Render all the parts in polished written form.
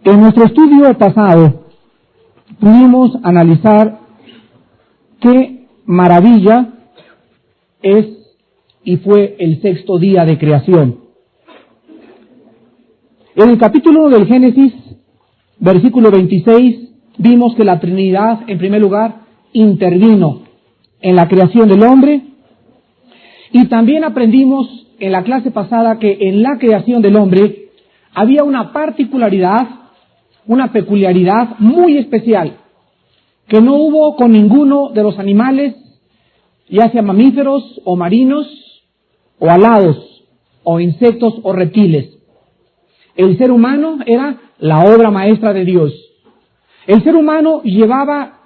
En nuestro estudio pasado pudimos analizar qué maravilla es y fue el sexto día de creación. En el capítulo 1 del Génesis, versículo 26, vimos que la Trinidad, en primer lugar, intervino en la creación del hombre, y también aprendimos en la clase pasada que en la creación del hombre había una particularidad, una peculiaridad muy especial, que no hubo con ninguno de los animales, ya sea mamíferos o marinos, o alados, o insectos o reptiles. El ser humano era la obra maestra de Dios. El ser humano llevaba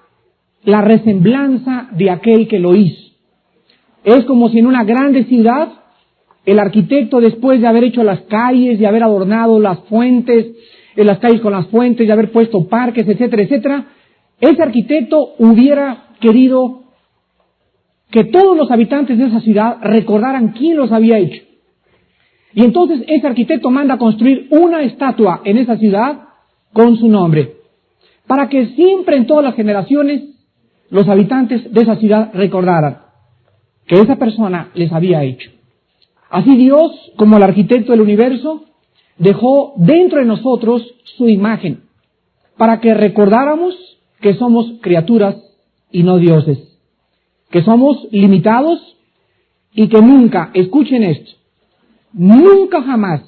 la resemblanza de aquel que lo hizo. Es como si en una grande ciudad, el arquitecto, después de haber hecho las calles, de haber adornado las fuentes, en las calles con las fuentes, de haber puesto parques, etcétera, etcétera, ese arquitecto hubiera querido que todos los habitantes de esa ciudad recordaran quién los había hecho. Y entonces ese arquitecto manda construir una estatua en esa ciudad con su nombre, para que siempre en todas las generaciones los habitantes de esa ciudad recordaran que esa persona les había hecho. Así Dios, como el arquitecto del universo, dejó dentro de nosotros su imagen, para que recordáramos que somos criaturas y no dioses, que somos limitados y que nunca, escuchen esto, nunca jamás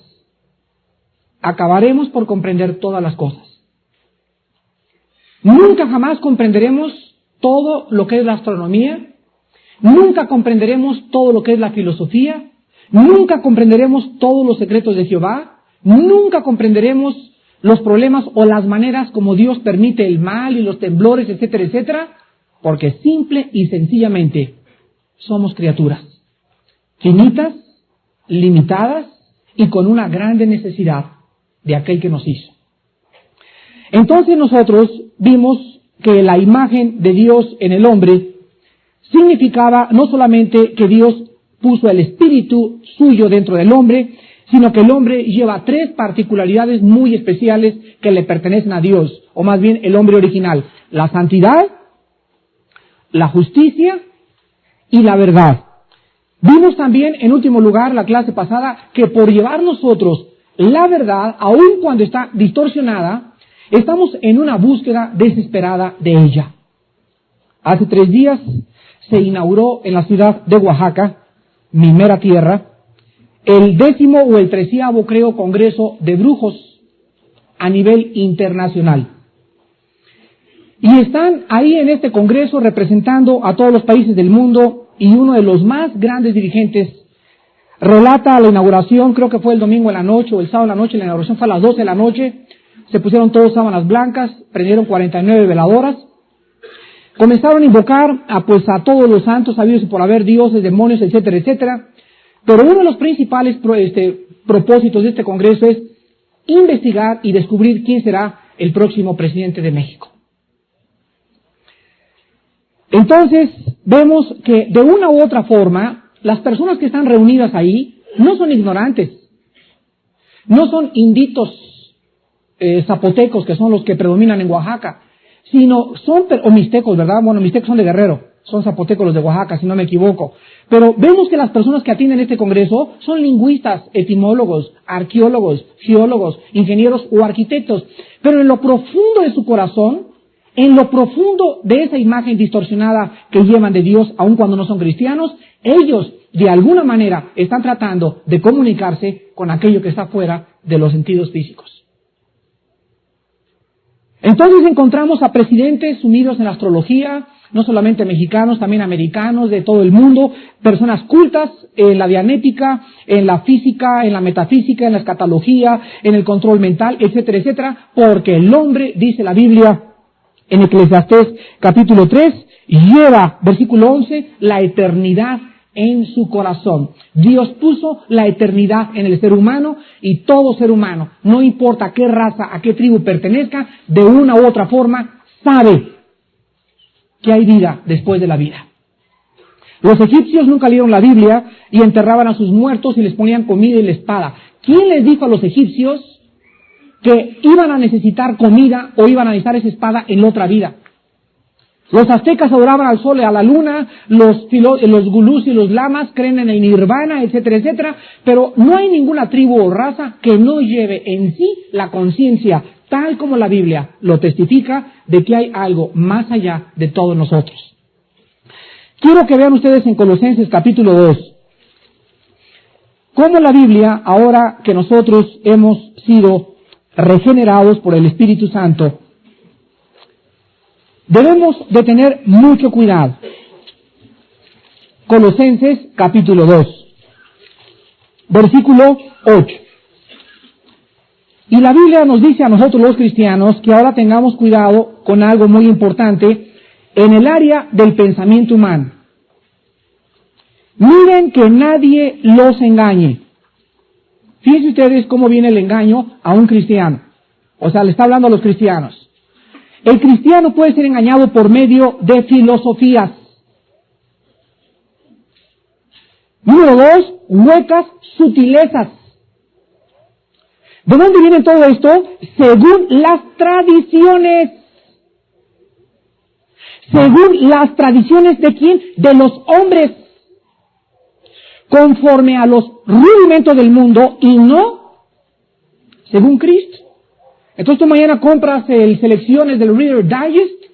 acabaremos por comprender todas las cosas. Nunca jamás comprenderemos todo lo que es la astronomía, nunca comprenderemos todo lo que es la filosofía, nunca comprenderemos todos los secretos de Jehová, nunca comprenderemos los problemas o las maneras como Dios permite el mal y los temblores, etcétera, etcétera, porque simple y sencillamente somos criaturas finitas, limitadas y con una grande necesidad de aquel que nos hizo. Entonces nosotros vimos que la imagen de Dios en el hombre significaba no solamente que Dios puso el espíritu suyo dentro del hombre, sino que el hombre lleva tres particularidades muy especiales que le pertenecen a Dios, o más bien el hombre original: la santidad, la justicia y la verdad. Vimos también, en último lugar, la clase pasada, que por llevar nosotros la verdad, aun cuando está distorsionada, estamos en una búsqueda desesperada de ella. Hace 3 días se inauguró en la ciudad de Oaxaca, mi mera tierra, el 10º o el 13º, creo, Congreso de Brujos a nivel internacional. Y están ahí en este congreso representando a todos los países del mundo, y uno de los más grandes dirigentes relata la inauguración, creo que fue el domingo en la noche o el sábado en la noche, la inauguración fue a las 12 de la noche, se pusieron todos sábanas blancas, prendieron 49 veladoras, comenzaron a invocar a todos los santos habidos y por haber, dioses, demonios, etcétera, etcétera. Pero uno de los principales propósitos de este congreso es investigar y descubrir quién será el próximo presidente de México. Entonces, vemos que de una u otra forma, las personas que están reunidas ahí no son ignorantes, no son inditos zapotecos, que son los que predominan en Oaxaca, sino son, o mixtecos, ¿verdad? Bueno, mixtecos son de Guerrero, son zapotecos los de Oaxaca, si no me equivoco. Pero vemos que las personas que atienden este congreso son lingüistas, etimólogos, arqueólogos, geólogos, ingenieros o arquitectos. Pero en lo profundo de su corazón, en lo profundo de esa imagen distorsionada que llevan de Dios, aun cuando no son cristianos, ellos de alguna manera están tratando de comunicarse con aquello que está fuera de los sentidos físicos. Entonces encontramos a presidentes unidos en la astrología, no solamente mexicanos, también americanos, de todo el mundo, personas cultas en la dianética, en la física, en la metafísica, en la escatología, en el control mental, etcétera, etcétera, porque el hombre, dice la Biblia en Eclesiastés capítulo 3, lleva, versículo 11, la eternidad en su corazón. Dios puso la eternidad en el ser humano, y todo ser humano, no importa a qué raza, a qué tribu pertenezca, de una u otra forma, sabe que hay vida después de la vida. Los egipcios nunca leyeron la Biblia y enterraban a sus muertos y les ponían comida y la espada. ¿Quién les dijo a los egipcios que iban a necesitar comida o iban a necesitar esa espada en otra vida. Los aztecas adoraban al sol y a la luna, los gulús y los lamas creen en el nirvana, etcétera, etcétera, pero no hay ninguna tribu o raza que no lleve en sí la conciencia, tal como la Biblia lo testifica, de que hay algo más allá de todos nosotros. Quiero que vean ustedes en Colosenses capítulo 2, cómo la Biblia, ahora que nosotros hemos sido regenerados por el Espíritu Santo, debemos de tener mucho cuidado. Colosenses capítulo 2, versículo 8. Y la Biblia nos dice a nosotros los cristianos que ahora tengamos cuidado con algo muy importante en el área del pensamiento humano. Miren que nadie los engañe. Fíjense ustedes cómo viene el engaño a un cristiano. O sea, le está hablando a los cristianos. El cristiano puede ser engañado por medio de filosofías. Número 2, huecas sutilezas. ¿De dónde viene todo esto? Según las tradiciones. Según las tradiciones ¿de quién? De los hombres. Conforme a los rudimentos del mundo y no según Cristo. Entonces tú mañana compras selecciones del Reader Digest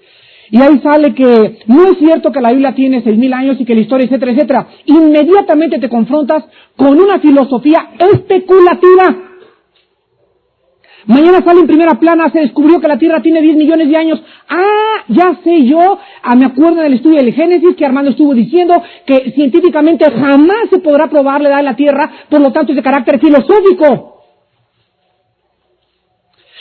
y ahí sale que no es cierto que la Biblia tiene 6,000 años y que la historia, etcétera, etcétera. Inmediatamente te confrontas con una filosofía especulativa. Mañana sale en primera plana, se descubrió que la Tierra tiene 10 millones de años. Ah, ya sé yo, me acuerdo del estudio del Génesis que Armando estuvo diciendo que científicamente jamás se podrá probar la edad de la Tierra, por lo tanto es de carácter filosófico.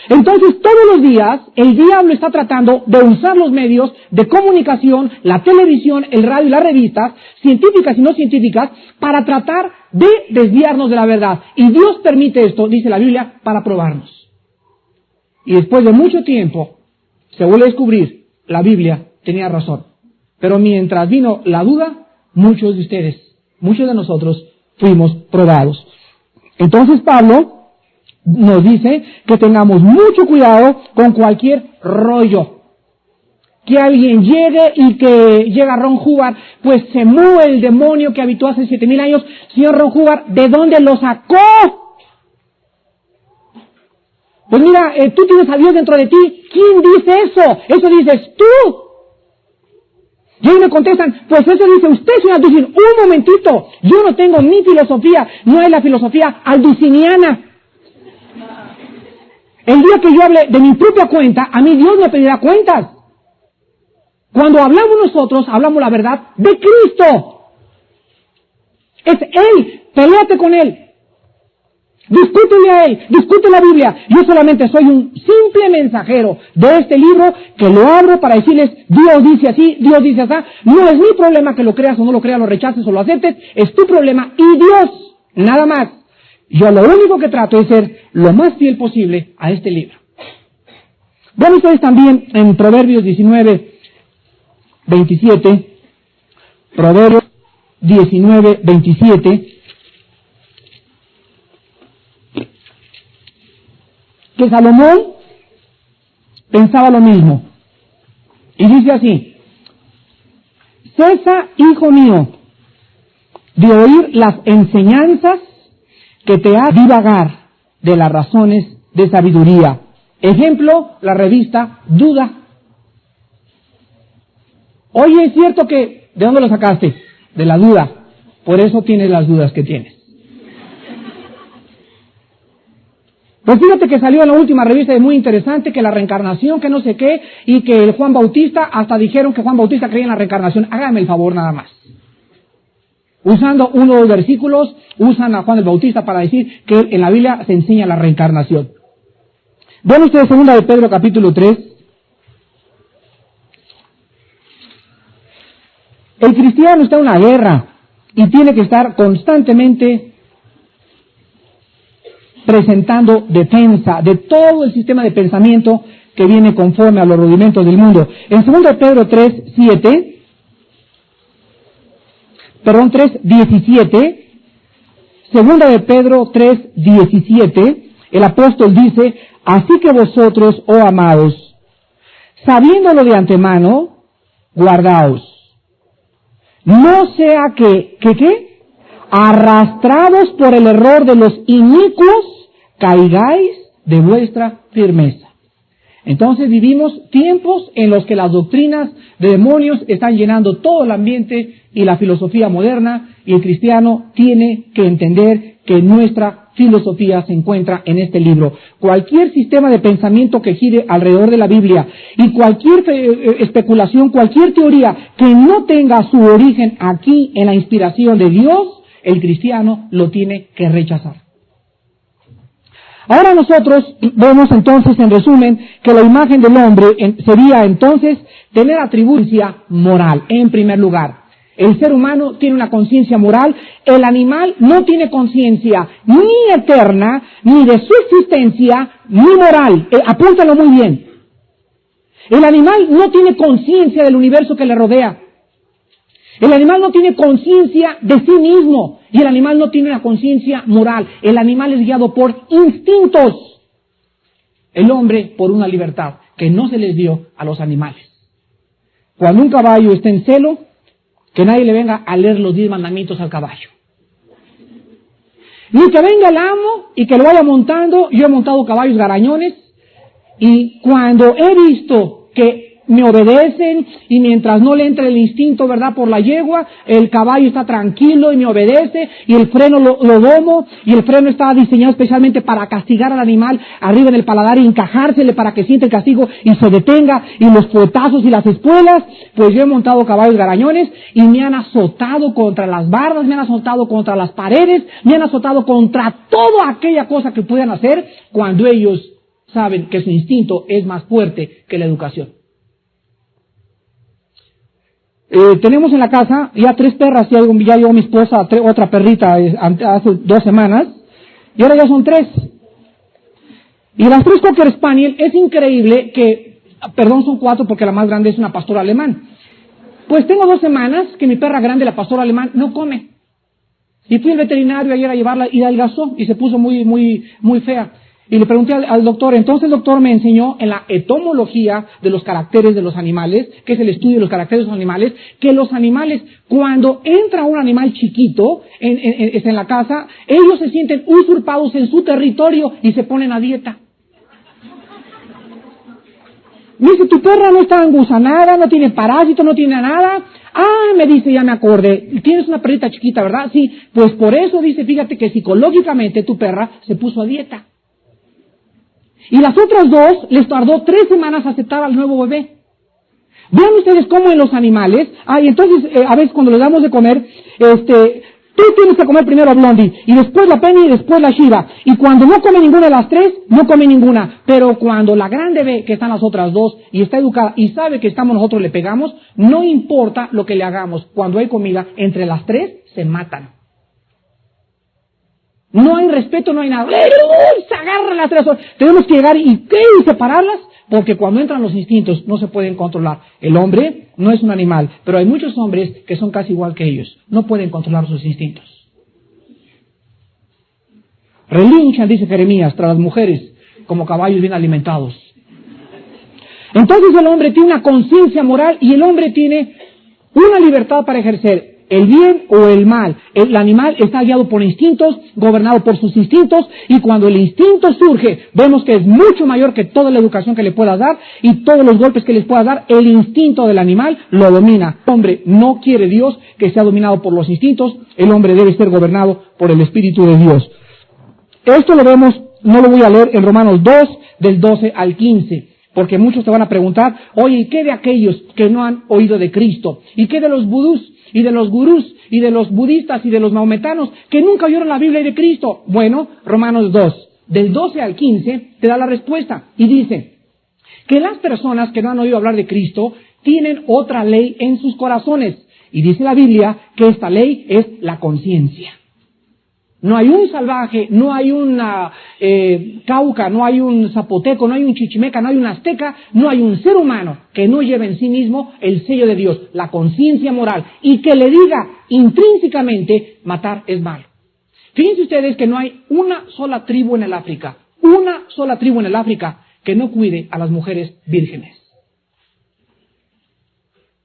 Entonces, todos los días, el diablo está tratando de usar los medios de comunicación, la televisión, el radio y las revistas, científicas y no científicas, para tratar de desviarnos de la verdad. Y Dios permite esto, dice la Biblia, para probarnos. Y después de mucho tiempo, se vuelve a descubrir, la Biblia tenía razón. Pero mientras vino la duda, muchos de ustedes, muchos de nosotros, fuimos probados. Entonces Pablo nos dice que tengamos mucho cuidado con cualquier rollo. Que alguien llegue y que llega Ron Hubbard, pues se mueve el demonio que habitó hace 7,000 años. Señor Ron Hubbard, ¿de dónde lo sacó? Pues mira, tú tienes a Dios dentro de ti. ¿Quién dice eso? Eso dices tú. Y ellos me contestan, pues eso dice usted, señor Alducin. Un momentito, yo no tengo mi filosofía, no es la filosofía alduciniana. El día que yo hable de mi propia cuenta, a mí Dios me pedirá cuentas. Cuando hablamos nosotros, hablamos la verdad de Cristo. Es Él, peléate con Él. Discútele a Él, discute la Biblia. Yo solamente soy un simple mensajero de este libro que lo abro para decirles, Dios dice así, Dios dice así. No es mi problema que lo creas o no lo creas, lo rechaces o lo aceptes, es tu problema y Dios, nada más. Yo lo único que trato es ser lo más fiel posible a este libro. Vean ustedes también en Proverbios 19, 27, Proverbios 19, 27, que Salomón pensaba lo mismo. Y dice así, cesa, hijo mío, de oír las enseñanzas que te ha divagar de las razones de sabiduría. Ejemplo, la revista Duda. Oye, es cierto que, ¿de dónde lo sacaste? De la duda. Por eso tienes las dudas que tienes. Pues fíjate que salió en la última revista de muy interesante que la reencarnación, que no sé qué, y que el Juan Bautista, hasta dijeron que Juan Bautista creía en la reencarnación. Hágame el favor nada más. Usando uno de los versículos, usan a Juan el Bautista para decir que en la Biblia se enseña la reencarnación. Vean ustedes 2 de Pedro capítulo 3. El cristiano está en una guerra y tiene que estar constantemente presentando defensa de todo el sistema de pensamiento que viene conforme a los rudimentos del mundo. En 2 de Pedro 3:17, 3:17, 2 de Pedro 3:17, el apóstol dice, Así que vosotros, oh amados, sabiéndolo de antemano, guardaos. No sea que arrastrados por el error de los inicuos, caigáis de vuestra firmeza. Entonces vivimos tiempos en los que las doctrinas de demonios están llenando todo el ambiente y la filosofía moderna, y el cristiano tiene que entender que nuestra filosofía se encuentra en este libro. Cualquier sistema de pensamiento que gire alrededor de la Biblia y cualquier especulación, cualquier teoría que no tenga su origen aquí en la inspiración de Dios, el cristiano lo tiene que rechazar. Ahora nosotros vemos entonces, en resumen, que la imagen del hombre sería entonces tener atribución moral, en primer lugar. El ser humano tiene una conciencia moral, el animal no tiene conciencia ni eterna, ni de su existencia, ni moral. Apúntalo muy bien. El animal no tiene conciencia del universo que le rodea. El animal no tiene conciencia de sí mismo, y el animal no tiene una conciencia moral. El animal es guiado por instintos. El hombre por una libertad que no se les dio a los animales. Cuando un caballo está en celo, que nadie le venga a leer los 10 mandamientos al caballo. Ni que venga el amo y que lo vaya montando. Yo he montado caballos garañones, y cuando he visto que me obedecen, y mientras no le entre el instinto, ¿verdad?, por la yegua, el caballo está tranquilo y me obedece, y el freno lo domo, y el freno está diseñado especialmente para castigar al animal arriba en el paladar y encajársele para que sienta el castigo y se detenga, y los fuetazos y las espuelas. Pues yo he montado caballos garañones y me han azotado contra las bardas, me han azotado contra las paredes, me han azotado contra toda aquella cosa que puedan hacer, cuando ellos saben que su instinto es más fuerte que la educación. Tenemos en la casa ya 3 perras, ya llegó mi esposa, otra perrita hace 2 semanas, y ahora ya son 3. Y las 3 Cocker Spaniel, es increíble que, son 4 porque la más grande es una pastora alemán. Pues tengo 2 semanas que mi perra grande, la pastora alemán, no come. Y fui al veterinario ayer a llevarla y adelgazó y se puso muy fea. Y le pregunté al doctor, entonces el doctor me enseñó en la etomología de los caracteres de los animales, que es el estudio de los caracteres de los animales, que los animales, cuando entra un animal chiquito en la casa, ellos se sienten usurpados en su territorio y se ponen a dieta. Me dice, tu perra no está engusanada, no tiene parásito, no tiene nada. Ah, me dice, ya me acordé, tienes una perrita chiquita, ¿verdad? Sí, pues por eso dice, fíjate que psicológicamente tu perra se puso a dieta. Y las otras 2 les tardó 3 semanas aceptar al nuevo bebé. Vean ustedes cómo en los animales, y entonces a veces cuando les damos de comer, tú tienes que comer primero a Blondie, y después la Penny, y después la Shiva. Y cuando no come ninguna de las 3, no come ninguna. Pero cuando la grande ve que están las otras 2, y está educada, y sabe que estamos nosotros, le pegamos, no importa lo que le hagamos. Cuando hay comida, entre las 3 se matan. No hay respeto, no hay nada. Se agarran las 3 horas. Tenemos que llegar y separarlas, porque cuando entran los instintos no se pueden controlar. El hombre no es un animal, pero hay muchos hombres que son casi igual que ellos. No pueden controlar sus instintos. Relinchan, dice Jeremías, tras las mujeres, como caballos bien alimentados. Entonces el hombre tiene una conciencia moral, y el hombre tiene una libertad para ejercer el bien o el mal. El animal está guiado por instintos, gobernado por sus instintos, y cuando el instinto surge, vemos que es mucho mayor que toda la educación que le puedas dar y todos los golpes que les puedas dar. El instinto del animal lo domina. El hombre no quiere Dios que sea dominado por los instintos. El hombre debe ser gobernado por el Espíritu de Dios. Esto lo vemos, no lo voy a leer, en Romanos 2, del 12 al 15. Porque muchos te van a preguntar, oye, ¿y qué de aquellos que no han oído de Cristo? ¿Y qué de los vudús? Y de los gurús, y de los budistas, y de los mahometanos, que nunca oyeron la Biblia y de Cristo. Bueno, Romanos 2, del 12 al 15, te da la respuesta. Y dice, que las personas que no han oído hablar de Cristo, tienen otra ley en sus corazones. Y dice la Biblia, que esta ley es la conciencia. No hay un salvaje, no hay un cauca, no hay un zapoteco, no hay un chichimeca, no hay un azteca, no hay un ser humano que no lleve en sí mismo el sello de Dios, la conciencia moral, y que le diga intrínsecamente, matar es malo. Fíjense ustedes que no hay una sola tribu en el África, una sola tribu en el África que no cuide a las mujeres vírgenes.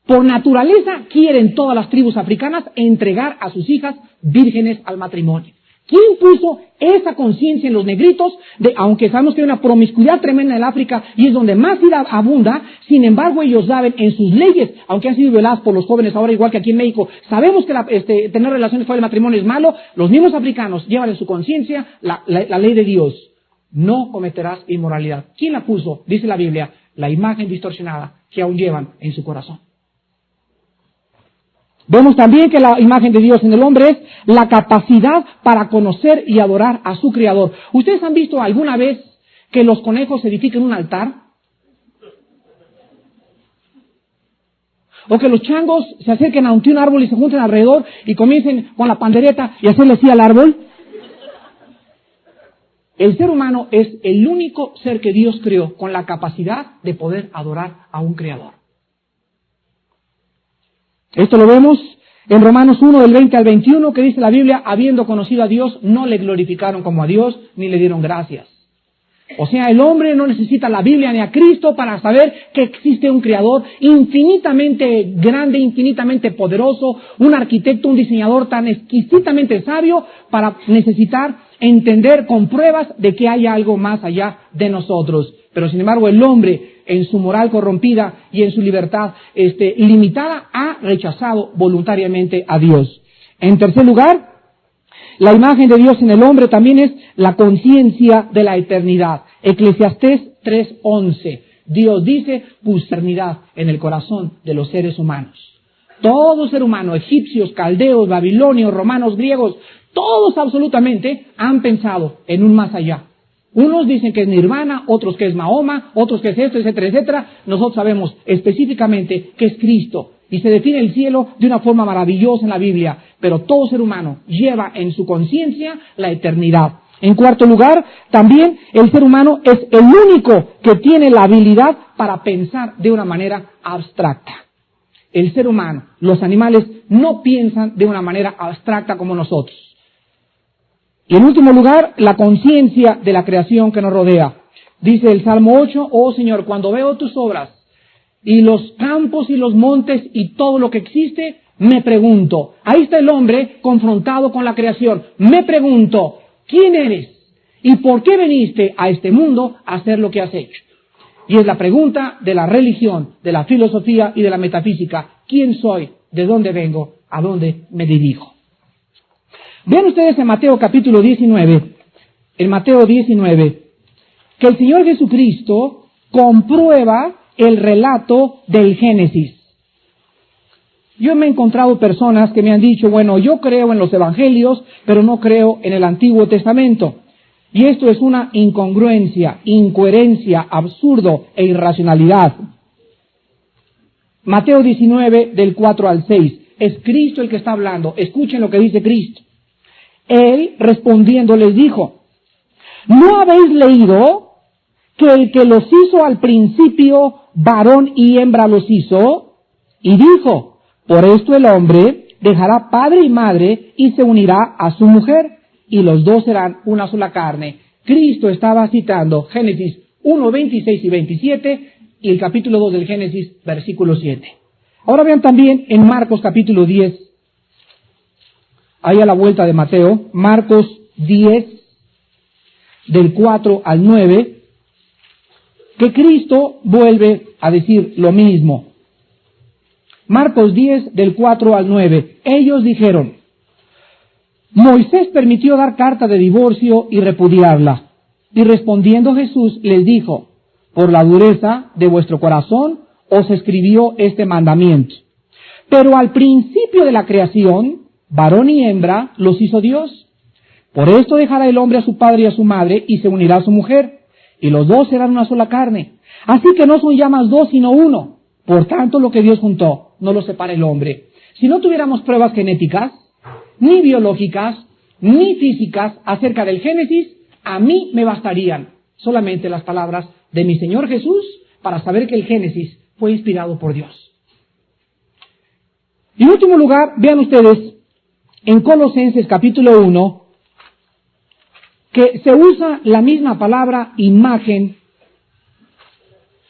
Por naturaleza quieren todas las tribus africanas entregar a sus hijas vírgenes al matrimonio. ¿Quién puso esa conciencia en los negritos? Aunque sabemos que hay una promiscuidad tremenda en el África y es donde más vida abunda, sin embargo ellos saben en sus leyes, aunque han sido violadas por los jóvenes ahora igual que aquí en México, sabemos que tener relaciones fuera del matrimonio es malo. Los mismos africanos llevan en su conciencia la ley de Dios. No cometerás inmoralidad. ¿Quién la puso? Dice la Biblia, la imagen distorsionada que aún llevan en su corazón. Vemos también que la imagen de Dios en el hombre es la capacidad para conocer y adorar a su Creador. ¿Ustedes han visto alguna vez que los conejos edifiquen un altar? O que los changos se acerquen a un árbol y se junten alrededor y comiencen con la pandereta y hacerle así al árbol. El ser humano es el único ser que Dios creó con la capacidad de poder adorar a un Creador. Esto lo vemos en Romanos 1, del 20 al 21, que dice la Biblia, habiendo conocido a Dios, no le glorificaron como a Dios, ni le dieron gracias. O sea, el hombre no necesita la Biblia ni a Cristo para saber que existe un Creador infinitamente grande, infinitamente poderoso, un arquitecto, un diseñador tan exquisitamente sabio para necesitar entender con pruebas de que hay algo más allá de nosotros. Pero sin embargo el hombre en su moral corrompida y en su libertad limitada ha rechazado voluntariamente a Dios. En tercer lugar, la imagen de Dios en el hombre también es la conciencia de la eternidad. Eclesiastés 3:11. Dios dice, puso eternidad en el corazón de los seres humanos. Todo ser humano, egipcios, caldeos, babilonios, romanos, griegos, todos absolutamente han pensado en un más allá. Unos dicen que es Nirvana, otros que es Mahoma, otros que es esto, etcétera, etcétera. Nosotros sabemos específicamente que es Cristo. Y se define el cielo de una forma maravillosa en la Biblia. Pero todo ser humano lleva en su conciencia la eternidad. En cuarto lugar, también el ser humano es el único que tiene la habilidad para pensar de una manera abstracta. El ser humano, los animales, no piensan de una manera abstracta como nosotros. Y en último lugar, la conciencia de la creación que nos rodea. Dice el Salmo 8, oh Señor, cuando veo tus obras y los campos y los montes y todo lo que existe, me pregunto, ahí está el hombre confrontado con la creación, me pregunto, ¿quién eres? ¿Y por qué viniste a este mundo a hacer lo que has hecho? Y es la pregunta de la religión, de la filosofía y de la metafísica. ¿Quién soy? ¿De dónde vengo? ¿A dónde me dirijo? Vean ustedes en Mateo capítulo 19, en Mateo 19, que el Señor Jesucristo comprueba el relato del Génesis. Yo me he encontrado personas que me han dicho, bueno, yo creo en los evangelios, pero no creo en el Antiguo Testamento. Y esto es una incongruencia, incoherencia, absurdo e irracionalidad. Mateo 19, del 4 al 6. Es Cristo el que está hablando. Escuchen lo que dice Cristo. Él, respondiendo, les dijo, ¿no habéis leído que el que los hizo al principio, varón y hembra los hizo? Y dijo, por esto el hombre dejará padre y madre y se unirá a su mujer, y los dos serán una sola carne. Cristo estaba citando Génesis 1, 26 y 27 y el capítulo 2 del Génesis, versículo 7. Ahora vean también en Marcos capítulo 10, ahí a la vuelta de Mateo, Marcos 10, del 4 al 9, que Cristo vuelve a decir lo mismo. Marcos 10, del 4 al 9. Ellos dijeron, Moisés permitió dar carta de divorcio y repudiarla. Y respondiendo Jesús les dijo, por la dureza de vuestro corazón os escribió este mandamiento. Pero al principio de la creación, varón y hembra los hizo Dios. Por esto dejará el hombre a su padre y a su madre y se unirá a su mujer, y los dos serán una sola carne. Así que no son ya más dos sino uno. Por tanto, lo que Dios juntó, no lo separa el hombre. Si no tuviéramos pruebas genéticas, ni biológicas, ni físicas acerca del Génesis, a mí me bastarían solamente las palabras de mi Señor Jesús para saber que el Génesis fue inspirado por Dios. Y en último lugar, vean ustedes, en Colosenses capítulo 1, que se usa la misma palabra imagen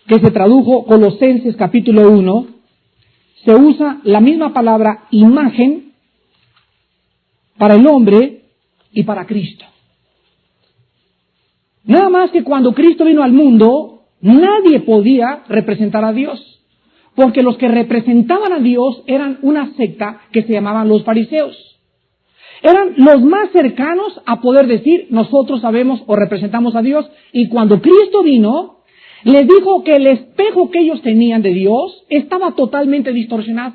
que se tradujo Colosenses capítulo 1, se usa la misma palabra imagen para el hombre y para Cristo. Nada más que cuando Cristo vino al mundo, nadie podía representar a Dios, porque los que representaban a Dios eran una secta que se llamaban los fariseos. Eran los más cercanos a poder decir, nosotros sabemos o representamos a Dios, y cuando Cristo vino, les dijo que el espejo que ellos tenían de Dios estaba totalmente distorsionado,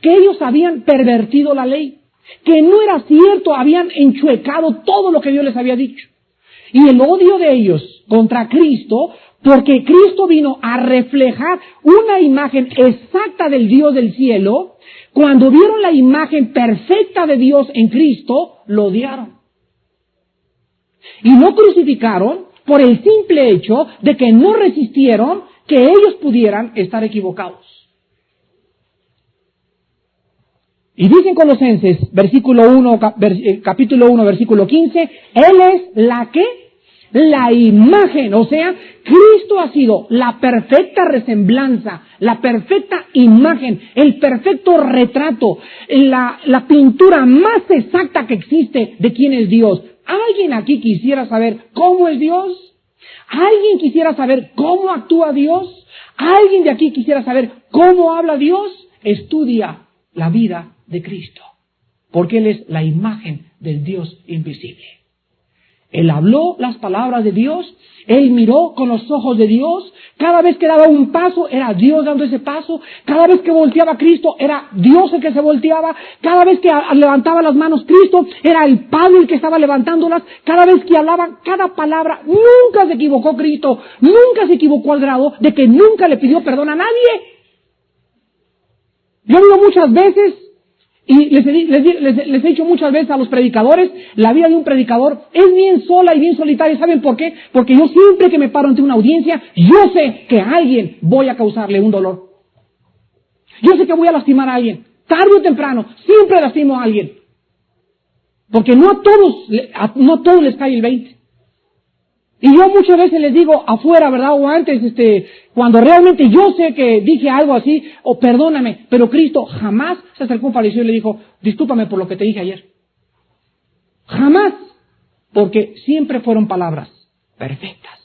que ellos habían pervertido la ley, que no era cierto, habían enchuecado todo lo que Dios les había dicho. Y el odio de ellos contra Cristo, porque Cristo vino a reflejar una imagen exacta del Dios del cielo, cuando vieron la imagen perfecta de Dios en Cristo, lo odiaron. Y lo crucificaron por el simple hecho de que no resistieron que ellos pudieran estar equivocados. Y dice en Colosenses, capítulo 1, versículo 15, Él es la imagen, o sea, Cristo ha sido la perfecta resemblanza, la perfecta imagen, el perfecto retrato, la pintura más exacta que existe de quién es Dios. ¿Alguien aquí quisiera saber cómo es Dios? ¿Alguien quisiera saber cómo actúa Dios? ¿Alguien de aquí quisiera saber cómo habla Dios? Estudia la vida de Cristo, porque Él es la imagen del Dios invisible. Él habló las palabras de Dios, Él miró con los ojos de Dios, cada vez que daba un paso era Dios dando ese paso, cada vez que volteaba a Cristo era Dios el que se volteaba, cada vez que levantaba las manos Cristo era el Padre el que estaba levantándolas, cada vez que hablaba, cada palabra, nunca se equivocó Cristo, nunca se equivocó al grado de que nunca le pidió perdón a nadie. Yo digo muchas veces, y les he dicho muchas veces a los predicadores, la vida de un predicador es bien sola y bien solitaria. ¿Saben por qué? Porque yo siempre que me paro ante una audiencia, yo sé que a alguien voy a causarle un dolor. Yo sé que voy a lastimar a alguien. Tarde o temprano, siempre lastimo a alguien. Porque no a todos les cae el 20. Y yo muchas veces les digo afuera, ¿verdad? O antes, cuando realmente yo sé que dije algo así, o perdóname, pero Cristo jamás se acercó a un fariseo y le dijo, discúlpame por lo que te dije ayer. Jamás. Porque siempre fueron palabras perfectas.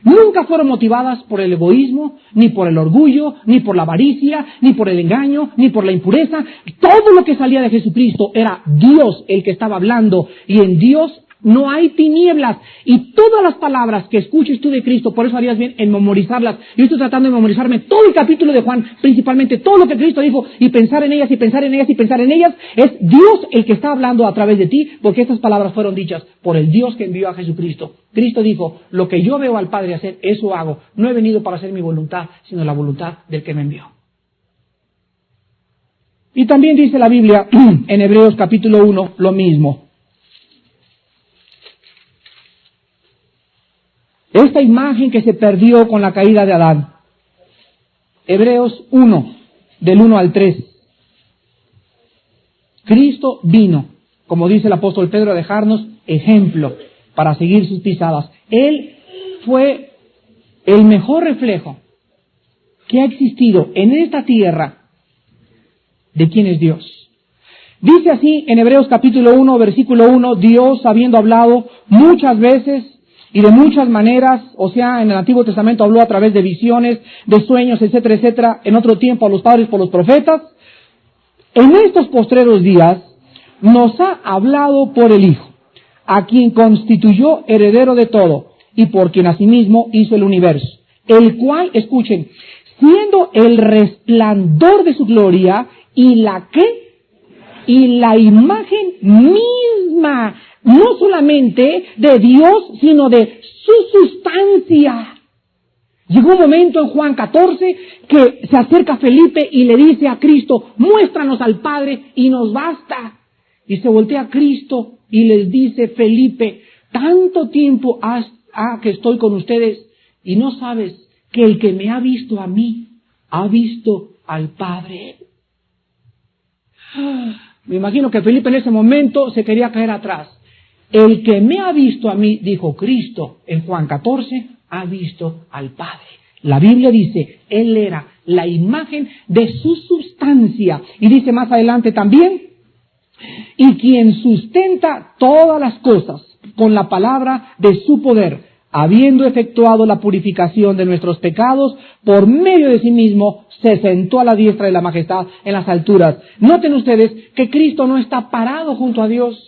Nunca fueron motivadas por el egoísmo, ni por el orgullo, ni por la avaricia, ni por el engaño, ni por la impureza. Todo lo que salía de Jesucristo era Dios el que estaba hablando, y en Dios no hay tinieblas. Y todas las palabras que escuches tú de Cristo, por eso harías bien en memorizarlas. Yo estoy tratando de memorizarme todo el capítulo de Juan, principalmente todo lo que Cristo dijo, y pensar en ellas, y pensar en ellas, y pensar en ellas. Es Dios el que está hablando a través de ti, porque estas palabras fueron dichas por el Dios que envió a Jesucristo. Cristo dijo, lo que yo veo al Padre hacer, eso hago. No he venido para hacer mi voluntad, sino la voluntad del que me envió. Y también dice la Biblia en Hebreos capítulo 1 lo mismo. Esta imagen que se perdió con la caída de Adán. Hebreos 1, del 1 al 3. Cristo vino, como dice el apóstol Pedro, a dejarnos ejemplo para seguir sus pisadas. Él fue el mejor reflejo que ha existido en esta tierra de quién es Dios. Dice así en Hebreos capítulo 1, versículo 1, Dios, habiendo hablado muchas veces y de muchas maneras, o sea, en el Antiguo Testamento habló a través de visiones, de sueños, etcétera, etcétera, en otro tiempo a los padres por los profetas, en estos postreros días nos ha hablado por el Hijo, a quien constituyó heredero de todo, y por quien asimismo hizo el universo, el cual, escuchen, siendo el resplandor de su gloria, y la imagen misma, no solamente de Dios, sino de su sustancia. Llegó un momento en Juan 14 que se acerca Felipe y le dice a Cristo, muéstranos al Padre y nos basta. Y se voltea a Cristo y les dice, Felipe, tanto tiempo ha que estoy con ustedes y no sabes que el que me ha visto a mí, ha visto al Padre. Me imagino que Felipe en ese momento se quería caer atrás. El que me ha visto a mí, dijo Cristo en Juan 14, ha visto al Padre. La Biblia dice, Él era la imagen de su sustancia. Y dice más adelante también, y quien sustenta todas las cosas con la palabra de su poder, habiendo efectuado la purificación de nuestros pecados, por medio de sí mismo, se sentó a la diestra de la majestad en las alturas. Noten ustedes que Cristo no está parado junto a Dios.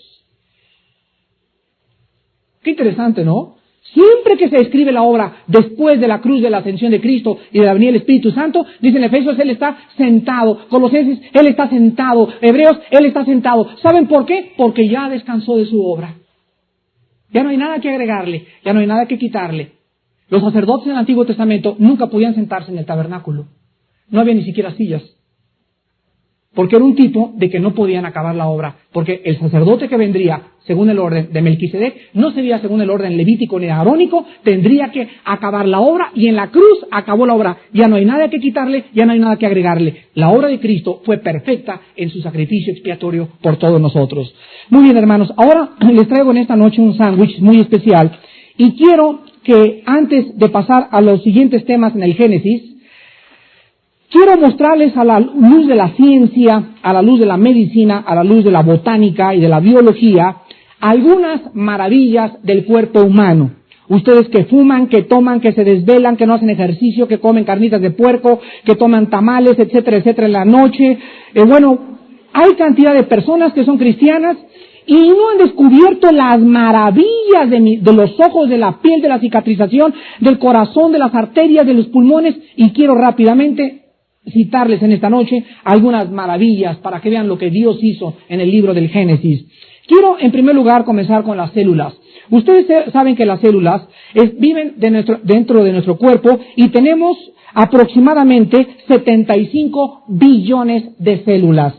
Qué interesante, ¿no? Siempre que se escribe la obra después de la cruz de la ascensión de Cristo y de la venida del Espíritu Santo, dicen Efesios, Él está sentado. Colosenses, Él está sentado. Hebreos, Él está sentado. ¿Saben por qué? Porque ya descansó de su obra. Ya no hay nada que agregarle, ya no hay nada que quitarle. Los sacerdotes en el Antiguo Testamento nunca podían sentarse en el tabernáculo. No había ni siquiera sillas. Porque era un tipo de que no podían acabar la obra. Porque el sacerdote que vendría, según el orden de Melquisedec, no sería según el orden levítico ni arónico, tendría que acabar la obra y en la cruz acabó la obra. Ya no hay nada que quitarle, ya no hay nada que agregarle. La obra de Cristo fue perfecta en su sacrificio expiatorio por todos nosotros. Muy bien, hermanos, ahora les traigo en esta noche un sándwich muy especial y quiero que antes de pasar a los siguientes temas en el Génesis, quiero mostrarles a la luz de la ciencia, a la luz de la medicina, a la luz de la botánica y de la biología, algunas maravillas del cuerpo humano. Ustedes que fuman, que toman, que se desvelan, que no hacen ejercicio, que comen carnitas de puerco, que toman tamales, etcétera, etcétera, en la noche. Hay cantidad de personas que son cristianas y no han descubierto las maravillas de los ojos, de la piel, de la cicatrización, del corazón, de las arterias, de los pulmones, y quiero rápidamente citarles en esta noche algunas maravillas para que vean lo que Dios hizo en el libro del Génesis. Quiero en primer lugar comenzar con las células. Ustedes saben que las células viven dentro de nuestro cuerpo y tenemos aproximadamente 75 billones de células.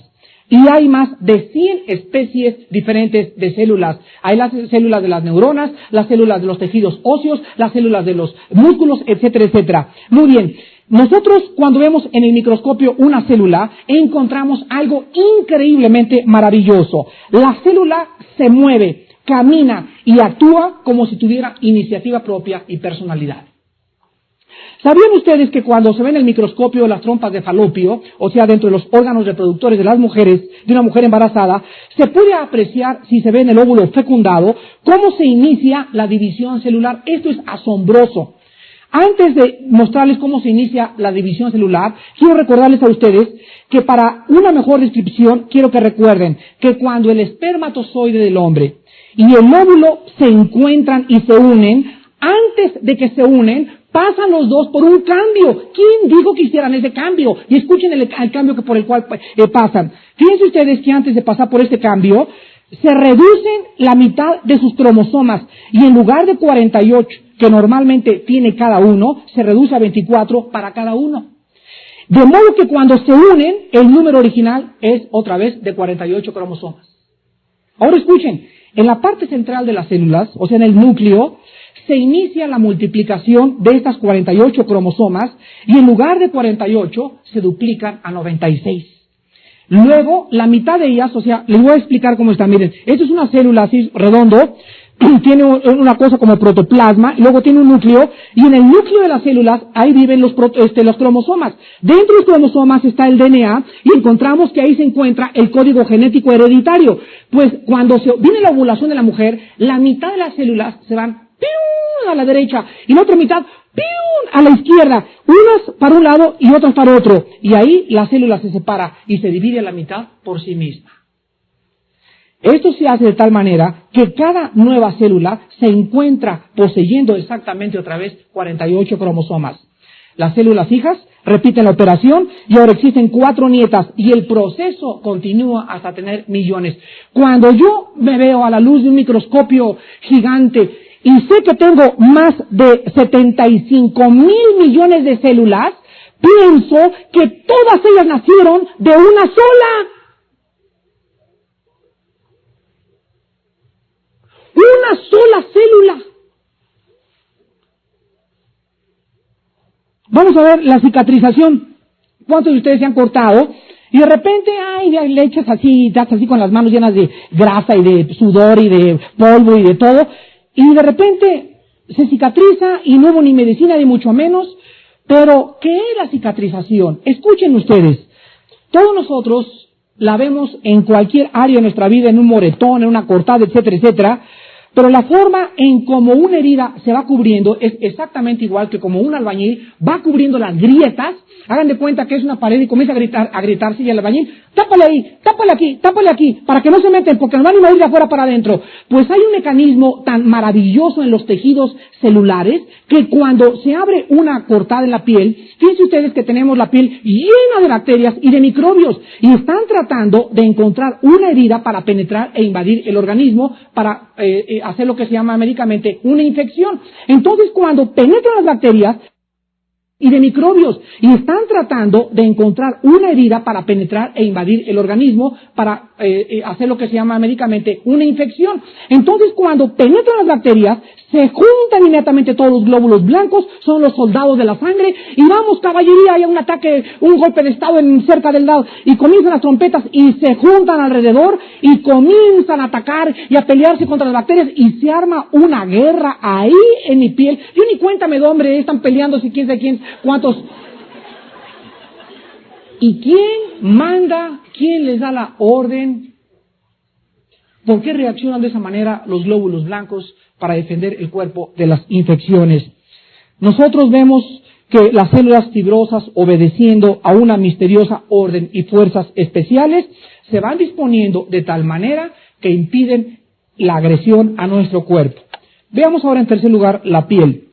Y hay más de 100 especies diferentes de células. Hay las células de las neuronas, las células de los tejidos óseos, las células de los músculos, etcétera, etcétera. Muy bien. Nosotros cuando vemos en el microscopio una célula, encontramos algo increíblemente maravilloso. La célula se mueve, camina y actúa como si tuviera iniciativa propia y personalidad. ¿Sabían ustedes que cuando se ve en el microscopio las trompas de falopio, o sea, dentro de los órganos reproductores de las mujeres, de una mujer embarazada, se puede apreciar, si se ve en el óvulo fecundado, cómo se inicia la división celular? Esto es asombroso. Antes de mostrarles cómo se inicia la división celular, quiero recordarles a ustedes que para una mejor descripción, quiero que recuerden que cuando el espermatozoide del hombre y el óvulo se encuentran y se unen, antes de que se unen, pasan los dos por un cambio. ¿Quién dijo que hicieran ese cambio? Y escuchen el cambio por el cual pasan. Fíjense ustedes que antes de pasar por este cambio, se reducen la mitad de sus cromosomas y en lugar de 48 que normalmente tiene cada uno, se reduce a 24 para cada uno. De modo que cuando se unen, el número original es otra vez de 48 cromosomas. Ahora escuchen, en la parte central de las células, o sea en el núcleo, se inicia la multiplicación de estas 48 cromosomas y en lugar de 48 se duplican a 96. Luego, la mitad de ellas, o sea, les voy a explicar cómo está. Miren, esto es una célula así redondo, tiene una cosa como protoplasma, y luego tiene un núcleo, y en el núcleo de las células, ahí viven los cromosomas. Dentro de los cromosomas está el DNA, y encontramos que ahí se encuentra el código genético hereditario. Pues cuando viene la ovulación de la mujer, la mitad de las células se van ¡pium!, a la derecha, y la otra mitad ¡pium!, a la izquierda, unas para un lado y otras para otro. Y ahí la célula se separa y se divide a la mitad por sí misma. Esto se hace de tal manera que cada nueva célula se encuentra poseyendo exactamente otra vez 48 cromosomas. Las células hijas repiten la operación y ahora existen 4 nietas y el proceso continúa hasta tener millones. Cuando yo me veo a la luz de un microscopio gigante y sé que tengo más de 75,000 millones de células, pienso que todas ellas nacieron de una sola. Una sola célula. Vamos a ver la cicatrización. ¿Cuántos de ustedes se han cortado Y de repente, le echas así, te haces así con las manos llenas de grasa y de sudor y de polvo y de todo, y de repente se cicatriza y no hubo ni medicina ni mucho menos. Pero, ¿qué es la cicatrización? Escuchen ustedes, todos nosotros la vemos en cualquier área de nuestra vida, en un moretón, en una cortada, etcétera, etcétera. Pero la forma en como una herida se va cubriendo es exactamente igual que como un albañil va cubriendo las grietas. Hagan de cuenta que es una pared y comienza a gritarse y el albañil, tápale ahí, tápale aquí, para que no se meten, porque nos van a invadir de afuera para adentro. Pues hay un mecanismo tan maravilloso en los tejidos celulares que cuando se abre una cortada en la piel, fíjense ustedes que tenemos la piel llena de bacterias y de microbios y están tratando de encontrar una herida para penetrar e invadir el organismo para hacer lo que se llama médicamente una infección. Entonces, cuando penetran las bacterias y de microbios y están tratando de encontrar una herida para penetrar e invadir el organismo para hacer lo que se llama médicamente una infección. Entonces, cuando penetran las bacterias, se juntan inmediatamente todos los glóbulos blancos, son los soldados de la sangre, y vamos, caballería, hay un ataque, un golpe de estado cerca del lado, y comienzan las trompetas, y se juntan alrededor, y comienzan a atacar, y a pelearse contra las bacterias, y se arma una guerra ahí en mi piel. Yo ni cuenta me doy, hombre, están peleando, si quién sabe quién, cuántos. ¿Y quién manda? ¿Quién les da la orden? ¿Por qué reaccionan de esa manera los glóbulos blancos para defender el cuerpo de las infecciones? Nosotros vemos que las células fibrosas, obedeciendo a una misteriosa orden y fuerzas especiales, se van disponiendo de tal manera que impiden la agresión a nuestro cuerpo. Veamos ahora en tercer lugar la piel.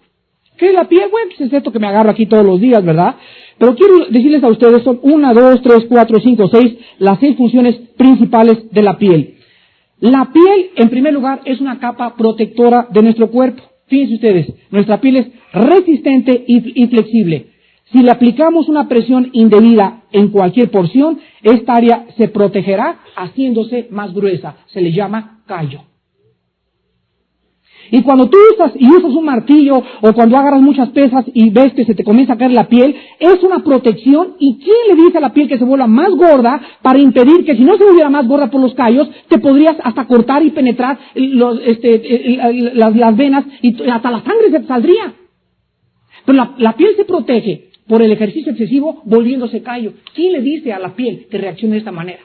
¿Qué es la piel? Bueno, pues es esto que me agarro aquí todos los días, ¿verdad? Pero quiero decirles a ustedes, son 1, 2, 3, 4, 5, 6, las 6 funciones principales de la piel. La piel, en primer lugar, es una capa protectora de nuestro cuerpo. Fíjense ustedes, nuestra piel es resistente y flexible. Si le aplicamos una presión indebida en cualquier porción, esta área se protegerá haciéndose más gruesa. Se le llama callo. Y cuando tú usas un martillo o cuando agarras muchas pesas y ves que se te comienza a caer la piel, es una protección. ¿Y quién le dice a la piel que se vuelva más gorda para impedir que si no se volviera más gorda por los callos, te podrías hasta cortar y penetrar las venas y hasta la sangre se te saldría? Pero la piel se protege por el ejercicio excesivo volviéndose callo. ¿Quién le dice a la piel que reaccione de esta manera?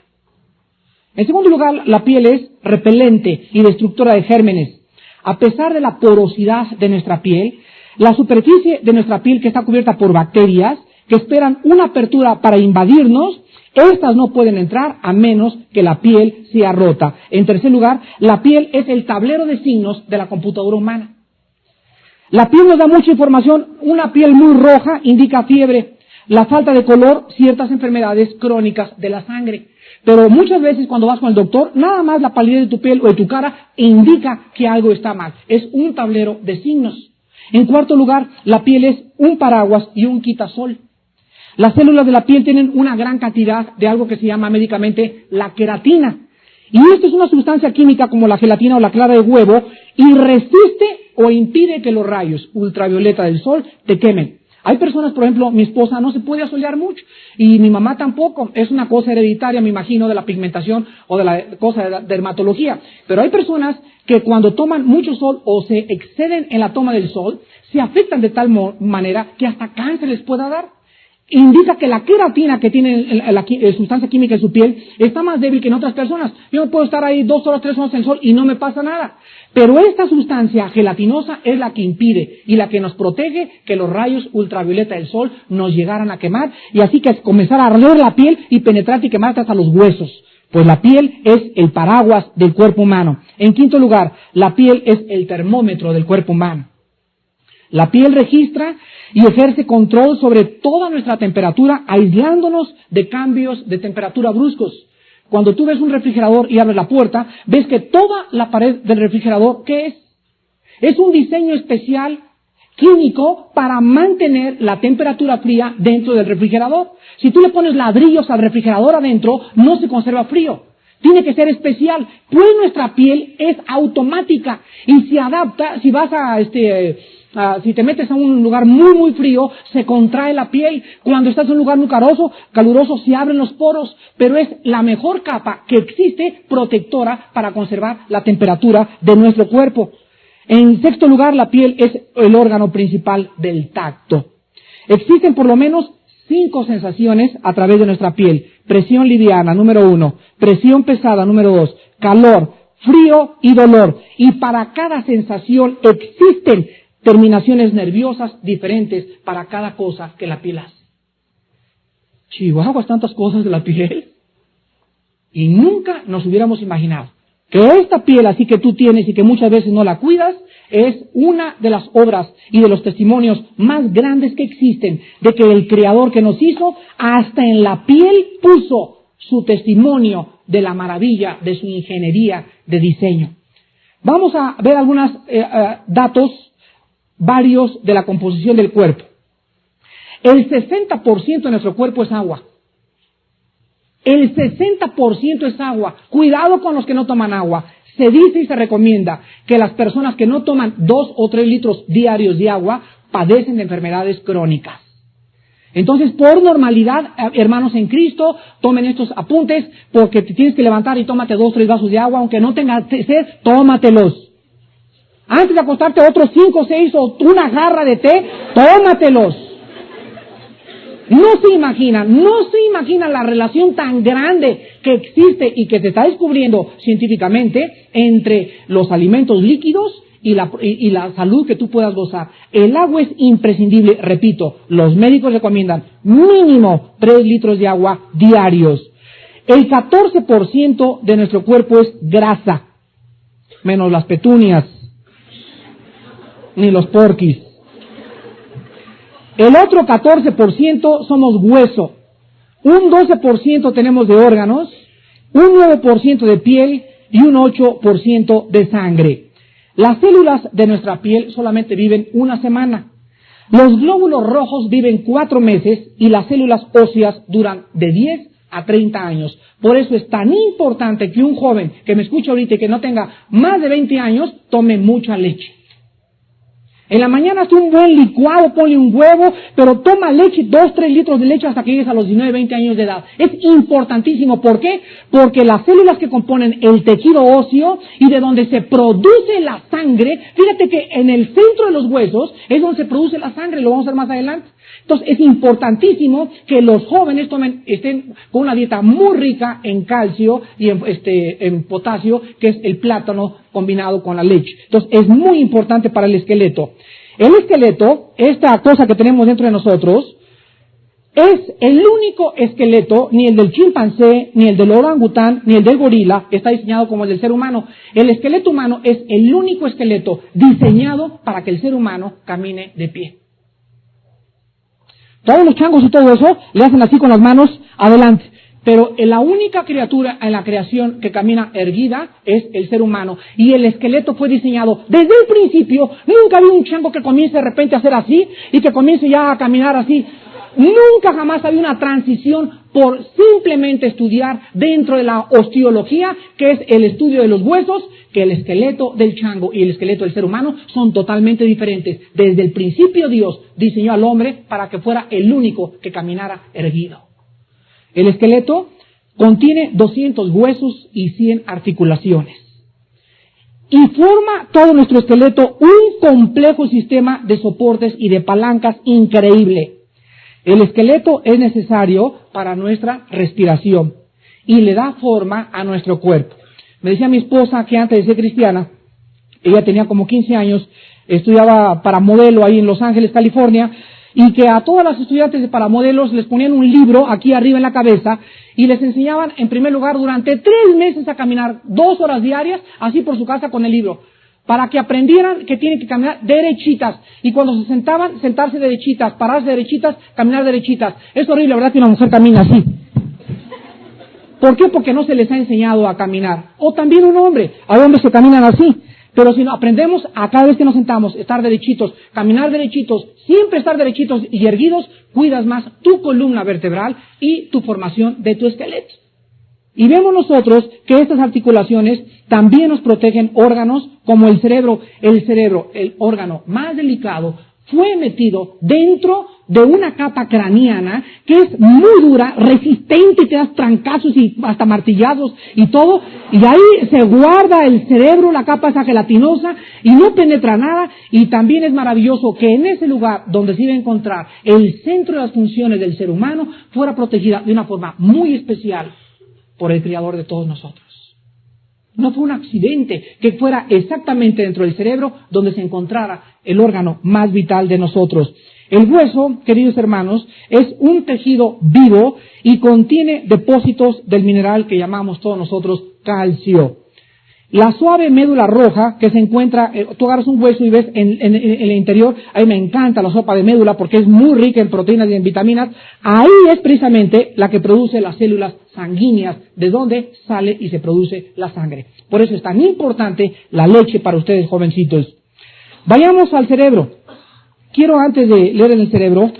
En segundo lugar, la piel es repelente y destructora de gérmenes. A pesar de la porosidad de nuestra piel, la superficie de nuestra piel que está cubierta por bacterias que esperan una apertura para invadirnos, estas no pueden entrar a menos que la piel sea rota. En tercer lugar, la piel es el tablero de signos de la computadora humana. La piel nos da mucha información. Una piel muy roja indica fiebre. La falta de color, ciertas enfermedades crónicas de la sangre. Pero muchas veces cuando vas con el doctor, nada más la palidez de tu piel o de tu cara indica que algo está mal. Es un tablero de signos. En cuarto lugar, la piel es un paraguas y un quitasol. Las células de la piel tienen una gran cantidad de algo que se llama médicamente la queratina. Y esta es una sustancia química como la gelatina o la clara de huevo y resiste o impide que los rayos ultravioleta del sol te quemen. Hay personas, por ejemplo, mi esposa no se puede asolear mucho y mi mamá tampoco. Es una cosa hereditaria, me imagino, de la pigmentación o de la cosa de la dermatología. Pero hay personas que cuando toman mucho sol o se exceden en la toma del sol, se afectan de tal manera que hasta cáncer les pueda dar. Indica que la queratina que tiene la sustancia química en su piel está más débil que en otras personas. Yo puedo estar ahí 2 horas, 3 horas en el sol y no me pasa nada. Pero esta sustancia gelatinosa es la que impide y la que nos protege que los rayos ultravioleta del sol nos llegaran a quemar y así que comenzar a arder la piel y penetrarte y quemarte hasta los huesos. Pues la piel es el paraguas del cuerpo humano. En quinto lugar, la piel es el termómetro del cuerpo humano. La piel registra y ejerce control sobre toda nuestra temperatura, aislándonos de cambios de temperatura bruscos. Cuando tú ves un refrigerador y abres la puerta, ves que toda la pared del refrigerador, ¿qué es? Es un diseño especial químico para mantener la temperatura fría dentro del refrigerador. Si tú le pones ladrillos al refrigerador adentro, no se conserva frío. Tiene que ser especial, pues nuestra piel es automática y se adapta. Si vas a Si te metes a un lugar muy frío, se contrae la piel. Cuando estás en un lugar muy caluroso, se abren los poros. Pero es la mejor capa que existe protectora para conservar la temperatura de nuestro cuerpo. En sexto lugar, la piel es el órgano principal del tacto. Existen por lo menos 5 sensaciones a través de nuestra piel. Presión liviana, número 1. Presión pesada, número 2. Calor, frío y dolor. Y para cada sensación existen terminaciones nerviosas diferentes para cada cosa que la piel hace. Chihuahuas, tantas cosas de la piel. Y nunca nos hubiéramos imaginado que esta piel así que tú tienes y que muchas veces no la cuidas, es una de las obras y de los testimonios más grandes que existen de que el Creador que nos hizo, hasta en la piel puso su testimonio de la maravilla de su ingeniería de diseño. Vamos a ver algunos datos varios de la composición del cuerpo. El 60% de nuestro cuerpo es agua. El 60% es agua. Cuidado con los que no toman agua. Se dice y se recomienda que las personas que no toman 2 o 3 litros diarios de agua padecen de enfermedades crónicas. Entonces, por normalidad, hermanos en Cristo, tomen estos apuntes porque te tienes que levantar y tómate 2 o 3 vasos de agua. Aunque no tengas sed, tómatelos. Antes de acostarte otros 5 o 6 o una jarra de té, tómatelos. No se imaginan la relación tan grande que existe y que se está descubriendo científicamente entre los alimentos líquidos y la salud que tú puedas gozar. El agua es imprescindible, repito, los médicos recomiendan mínimo 3 litros de agua diarios. El 14% de nuestro cuerpo es grasa, menos las petunias, ni los porquis. El otro 14% somos hueso, un 12% tenemos de órganos, un 9% de piel y un 8% de sangre. Las células de nuestra piel solamente viven una semana. Los glóbulos rojos viven 4 meses y las células óseas duran de 10 a 30 años. Por eso es tan importante que un joven que me escucha ahorita y que no tenga más de 20 años tome mucha leche. En la mañana haz un buen licuado, ponle un huevo, pero toma leche, 2, 3 litros de leche hasta que llegues a los 19, 20 años de edad. Es importantísimo. ¿Por qué? Porque las células que componen el tejido óseo y de donde se produce la sangre, fíjate que en el centro de los huesos es donde se produce la sangre, lo vamos a ver más adelante. Entonces es importantísimo que los jóvenes estén con una dieta muy rica en calcio y en potasio, que es el plátano combinado con la leche. Entonces es muy importante para el esqueleto. El esqueleto, esta cosa que tenemos dentro de nosotros, es el único esqueleto, ni el del chimpancé, ni el del orangután, ni el del gorila, está diseñado como el del ser humano. El esqueleto humano es el único esqueleto diseñado para que el ser humano camine de pie. Todos los changos y todo eso le hacen así con las manos adelante. Pero la única criatura en la creación que camina erguida es el ser humano. Y el esqueleto fue diseñado desde el principio. Nunca había un chango que comience de repente a hacer así y que comience ya a caminar así. Nunca jamás había una transición por simplemente estudiar dentro de la osteología, que es el estudio de los huesos, que el esqueleto del chango y el esqueleto del ser humano son totalmente diferentes. Desde el principio Dios diseñó al hombre para que fuera el único que caminara erguido. El esqueleto contiene 200 huesos y 100 articulaciones. Y forma todo nuestro esqueleto un complejo sistema de soportes y de palancas increíble. El esqueleto es necesario para nuestra respiración y le da forma a nuestro cuerpo. Me decía mi esposa que antes de ser cristiana, ella tenía como 15 años, estudiaba para modelo ahí en Los Ángeles, California, y que a todas las estudiantes de paramodelos les ponían un libro aquí arriba en la cabeza y les enseñaban en primer lugar durante 3 meses a caminar 2 horas diarias, así por su casa con el libro, para que aprendieran que tienen que caminar derechitas, y cuando se sentaban, sentarse derechitas, pararse derechitas, caminar derechitas. Es horrible, ¿verdad?, que una mujer camina así. ¿Por qué? Porque no se les ha enseñado a caminar. O también un hombre, hay hombres que caminan así. Pero si no aprendemos a cada vez que nos sentamos, estar derechitos, caminar derechitos, siempre estar derechitos y erguidos, cuidas más tu columna vertebral y tu formación de tu esqueleto. Y vemos nosotros que estas articulaciones también nos protegen órganos como el cerebro. El cerebro, el órgano más delicado, fue metido dentro de una capa craneana que es muy dura, resistente, te das trancazos y hasta martillazos y todo, y ahí se guarda el cerebro, la capa esa gelatinosa, y no penetra nada, y también es maravilloso que en ese lugar donde se iba a encontrar el centro de las funciones del ser humano fuera protegida de una forma muy especial por el Creador de todos nosotros. No fue un accidente que fuera exactamente dentro del cerebro donde se encontrara el órgano más vital de nosotros. El hueso, queridos hermanos, es un tejido vivo y contiene depósitos del mineral que llamamos todos nosotros calcio. La suave médula roja que se encuentra, tú agarras un hueso y ves en el interior, a mí me encanta la sopa de médula porque es muy rica en proteínas y en vitaminas, ahí es precisamente la que produce las células sanguíneas, de donde sale y se produce la sangre. Por eso es tan importante la leche para ustedes, jovencitos. Vayamos al cerebro. Quiero, antes de leer en el cerebro,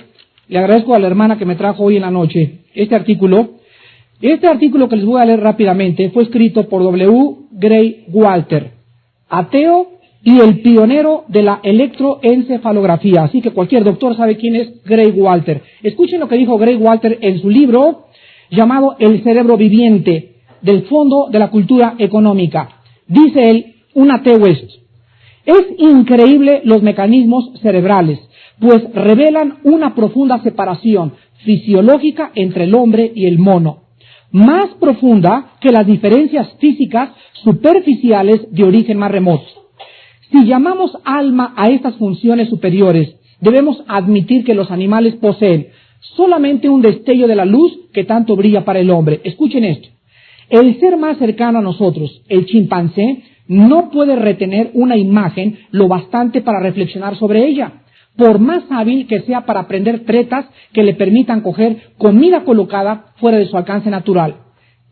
le agradezco a la hermana que me trajo hoy en la noche este artículo. Este artículo que les voy a leer rápidamente fue escrito por W. Gray Walter, ateo y el pionero de la electroencefalografía. Así que cualquier doctor sabe quién es Gray Walter. Escuchen lo que dijo Gray Walter en su libro llamado El cerebro viviente, del Fondo de la Cultura Económica. Dice él, un ateo es increíble los mecanismos cerebrales, pues revelan una profunda separación fisiológica entre el hombre y el mono, más profunda que las diferencias físicas superficiales de origen más remoto. Si llamamos alma a estas funciones superiores, debemos admitir que los animales poseen solamente un destello de la luz que tanto brilla para el hombre. Escuchen esto. El ser más cercano a nosotros, el chimpancé, no puede retener una imagen lo bastante para reflexionar sobre ella, por más hábil que sea para aprender tretas que le permitan coger comida colocada fuera de su alcance natural.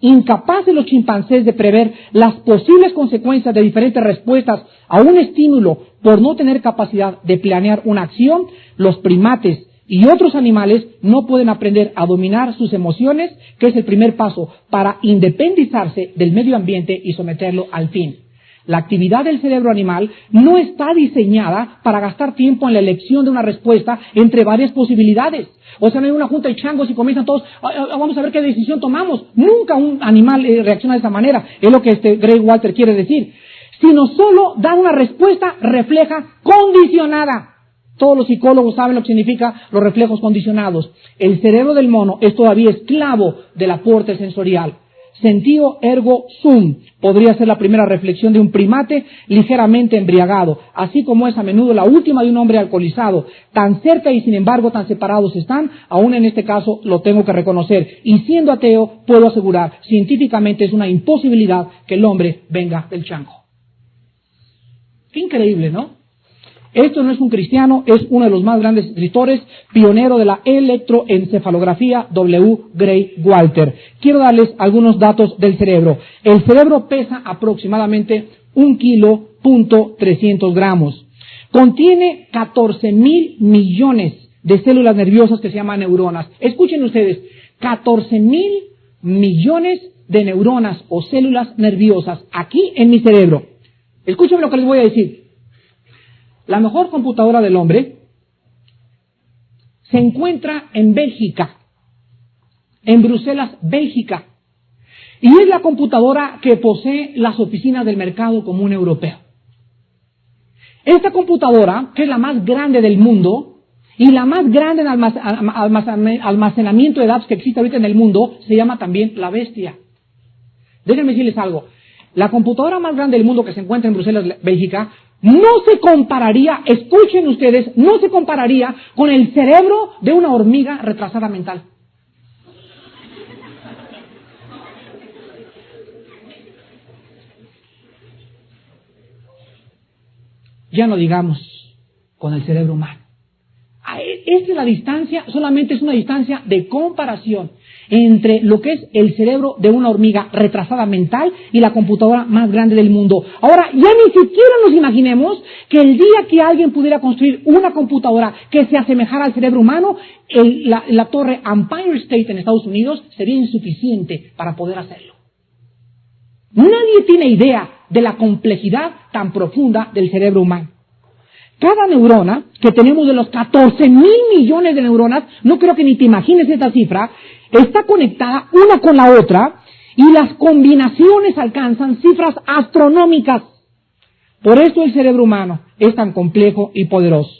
Incapaces los chimpancés de prever las posibles consecuencias de diferentes respuestas a un estímulo por no tener capacidad de planear una acción, los primates y otros animales no pueden aprender a dominar sus emociones, que es el primer paso para independizarse del medio ambiente y someterlo al fin. La actividad del cerebro animal no está diseñada para gastar tiempo en la elección de una respuesta entre varias posibilidades. O sea, no hay una junta de changos y comienzan todos, vamos a ver qué decisión tomamos. Nunca un animal reacciona de esa manera, es lo que Gray Walter quiere decir. Sino solo da una respuesta refleja condicionada. Todos los psicólogos saben lo que significa los reflejos condicionados. El cerebro del mono es todavía esclavo del aporte sensorial. Sentido ergo sum podría ser la primera reflexión de un primate ligeramente embriagado, así como es a menudo la última de un hombre alcoholizado. Tan cerca y sin embargo tan separados están, aún en este caso lo tengo que reconocer. Y siendo ateo, puedo asegurar, científicamente es una imposibilidad que el hombre venga del chango. Qué increíble, ¿no? Esto no es un cristiano, es uno de los más grandes escritores, pionero de la electroencefalografía, W. Gray Walter. Quiero darles algunos datos del cerebro. El cerebro pesa aproximadamente 1,3 kg. Contiene 14,000 millones de células nerviosas que se llaman neuronas. Escuchen ustedes, 14,000 millones de neuronas o células nerviosas aquí en mi cerebro. Escuchen lo que les voy a decir. La mejor computadora del hombre se encuentra en Bélgica, en Bruselas, Bélgica, y es la computadora que posee las oficinas del mercado común europeo. Esta computadora, que es la más grande del mundo y la más grande en almacenamiento de datos que existe ahorita en el mundo, se llama también la bestia. Déjenme decirles algo. La computadora más grande del mundo que se encuentra en Bruselas, Bélgica, no se compararía, escuchen ustedes, no se compararía con el cerebro de una hormiga retrasada mental. Ya no digamos con el cerebro humano. Esta es la distancia, solamente es una distancia de comparación entre lo que es el cerebro de una hormiga retrasada mental y la computadora más grande del mundo. Ahora, ya ni siquiera nos imaginemos que el día que alguien pudiera construir una computadora que se asemejara al cerebro humano, la torre Empire State en Estados Unidos sería insuficiente para poder hacerlo. Nadie tiene idea de la complejidad tan profunda del cerebro humano. Cada neurona que tenemos, de los 14,000 millones de neuronas, no creo que ni te imagines esta cifra, está conectada una con la otra y las combinaciones alcanzan cifras astronómicas. Por eso el cerebro humano es tan complejo y poderoso.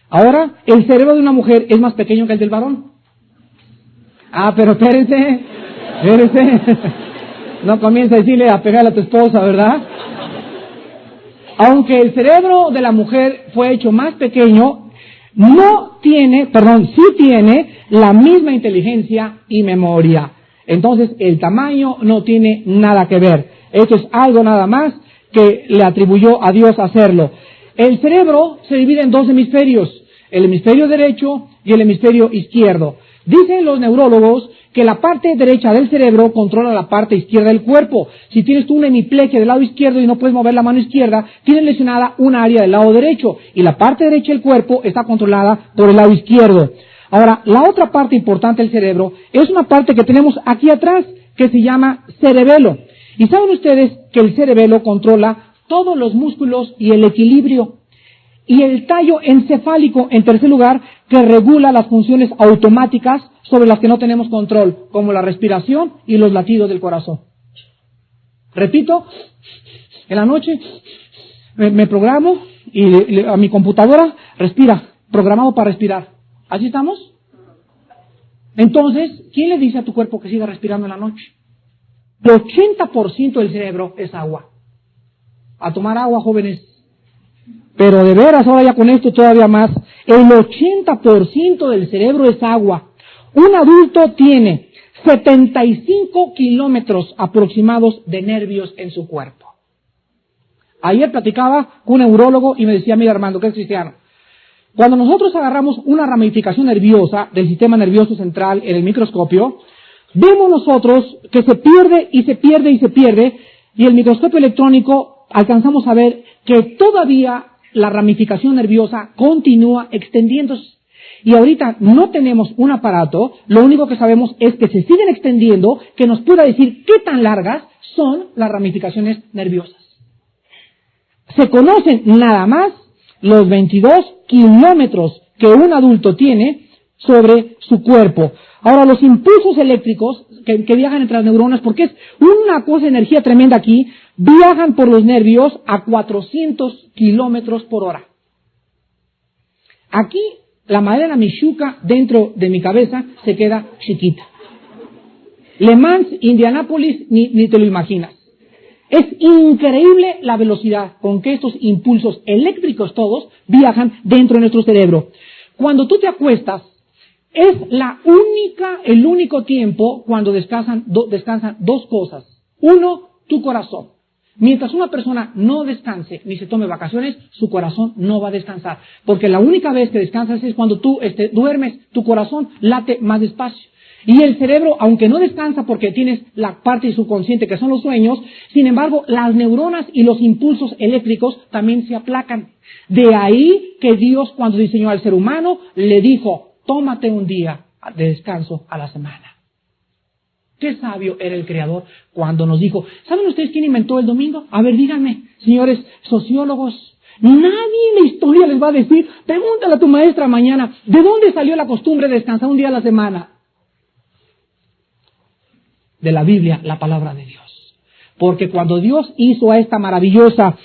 Ahora, el cerebro de una mujer es más pequeño que el del varón. Pero espérense. No comienza a decirle a pegarle a tu esposa, ¿verdad? Aunque el cerebro de la mujer fue hecho más pequeño, sí tiene la misma inteligencia y memoria. Entonces, el tamaño no tiene nada que ver. Esto es algo nada más que le atribuyó a Dios hacerlo. El cerebro se divide en dos hemisferios, el hemisferio derecho y el hemisferio izquierdo. Dicen los neurólogos que la parte derecha del cerebro controla la parte izquierda del cuerpo. Si tienes tú una hemiplegia del lado izquierdo y no puedes mover la mano izquierda, tienes lesionada un área del lado derecho, y la parte derecha del cuerpo está controlada por el lado izquierdo. Ahora, la otra parte importante del cerebro es una parte que tenemos aquí atrás, que se llama cerebelo. Y saben ustedes que el cerebelo controla todos los músculos y el equilibrio. Y el tallo encefálico, en tercer lugar, que regula las funciones automáticas sobre las que no tenemos control, como la respiración y los latidos del corazón. Repito, en la noche me programo y a mi computadora respira, programado para respirar. ¿Así estamos? Entonces, ¿quién le dice a tu cuerpo que siga respirando en la noche? El 80% del cerebro es agua. A tomar agua, jóvenes. Pero de veras, ahora ya con esto todavía más, el 80% del cerebro es agua. Un adulto tiene 75 kilómetros aproximados de nervios en su cuerpo. Ayer platicaba con un neurólogo y me decía, mira Armando, que es cristiano, cuando nosotros agarramos una ramificación nerviosa del sistema nervioso central en el microscopio, vemos nosotros que se pierde y se pierde y se pierde, y el microscopio electrónico alcanzamos a ver que todavía la ramificación nerviosa continúa extendiéndose. Y ahorita no tenemos un aparato, lo único que sabemos es que se siguen extendiendo, que nos pueda decir qué tan largas son las ramificaciones nerviosas. Se conocen nada más los 22 kilómetros que un adulto tiene sobre su cuerpo. Ahora, los impulsos eléctricos que viajan entre las neuronas, porque es una cosa de energía tremenda aquí, viajan por los nervios a 400 kilómetros por hora. Aquí, la madera michuca dentro de mi cabeza se queda chiquita. Le Mans, Indianápolis, ni te lo imaginas. Es increíble la velocidad con que estos impulsos eléctricos todos viajan dentro de nuestro cerebro. Cuando tú te acuestas, es el único tiempo cuando descansan dos cosas. Uno, tu corazón. Mientras una persona no descanse ni se tome vacaciones, su corazón no va a descansar. Porque la única vez que descansas es cuando tú duermes, tu corazón late más despacio. Y el cerebro, aunque no descansa porque tienes la parte subconsciente que son los sueños, sin embargo, las neuronas y los impulsos eléctricos también se aplacan. De ahí que Dios, cuando diseñó al ser humano, le dijo, tómate un día de descanso a la semana. Qué sabio era el Creador cuando nos dijo, ¿saben ustedes quién inventó el domingo? A ver, díganme, señores sociólogos. Nadie en la historia les va a decir, pregúntale a tu maestra mañana, ¿de dónde salió la costumbre de descansar un día a la semana? De la Biblia, la palabra de Dios. Porque cuando Dios hizo a esta maravillosa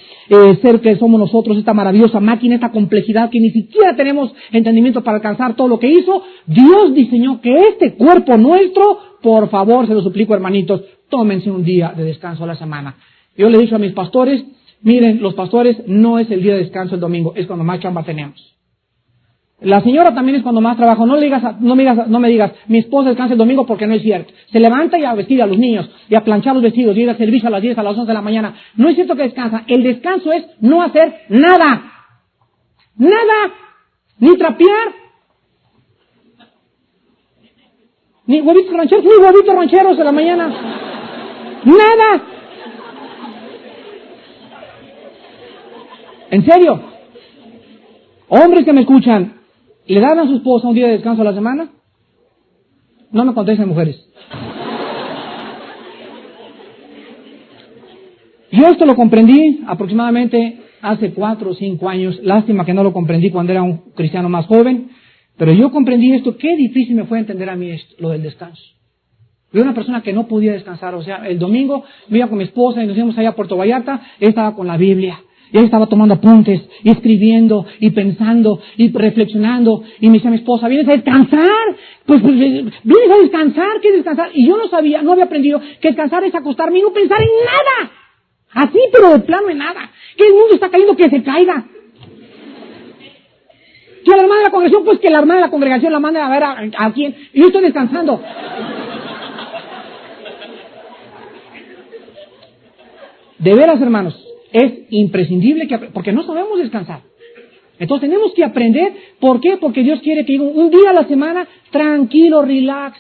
ser que somos nosotros, esta maravillosa máquina, esta complejidad que ni siquiera tenemos entendimiento para alcanzar todo lo que hizo, Dios diseñó que este cuerpo nuestro, por favor, se lo suplico hermanitos, tómense un día de descanso a la semana. Yo le he dicho a mis pastores, miren, los pastores no es el día de descanso el domingo, es cuando más chamba tenemos. La señora también es cuando más trabajo. No me digas, mi esposa descansa el domingo porque no es cierto. Se levanta y a vestir a los niños, y a planchar los vestidos, y ir al servicio a las 10, a las 11 de la mañana. No es cierto que descansa. El descanso es no hacer nada. Nada. Ni trapear. Ni huevitos rancheros en la mañana. Nada. En serio. Hombres que me escuchan, ¿le dan a su esposa un día de descanso a la semana? No me contesten, mujeres. Yo esto lo comprendí aproximadamente hace 4 o 5 años. Lástima que no lo comprendí cuando era un cristiano más joven. Pero yo comprendí esto. Qué difícil me fue entender a mí esto, lo del descanso. Yo era una persona que no podía descansar. O sea, el domingo me iba con mi esposa y nos íbamos allá a Puerto Vallarta. Él estaba con la Biblia. Él estaba tomando apuntes, y escribiendo, y pensando, y reflexionando. Y me decía mi esposa, ¿vienes a descansar? Pues ¿vienes a descansar? ¿Qué descansar? Y yo no sabía, no había aprendido que descansar es acostarme y no pensar en nada. Así, pero de plano en nada. Que el mundo está cayendo, que se caiga. Que la hermana de la congregación, pues que la hermana de la congregación la mande a ver a quién. Y yo estoy descansando. De veras, hermanos, es imprescindible porque no sabemos descansar. Entonces tenemos que aprender. ¿Por qué? Porque Dios quiere que un día a la semana, tranquilo, relax.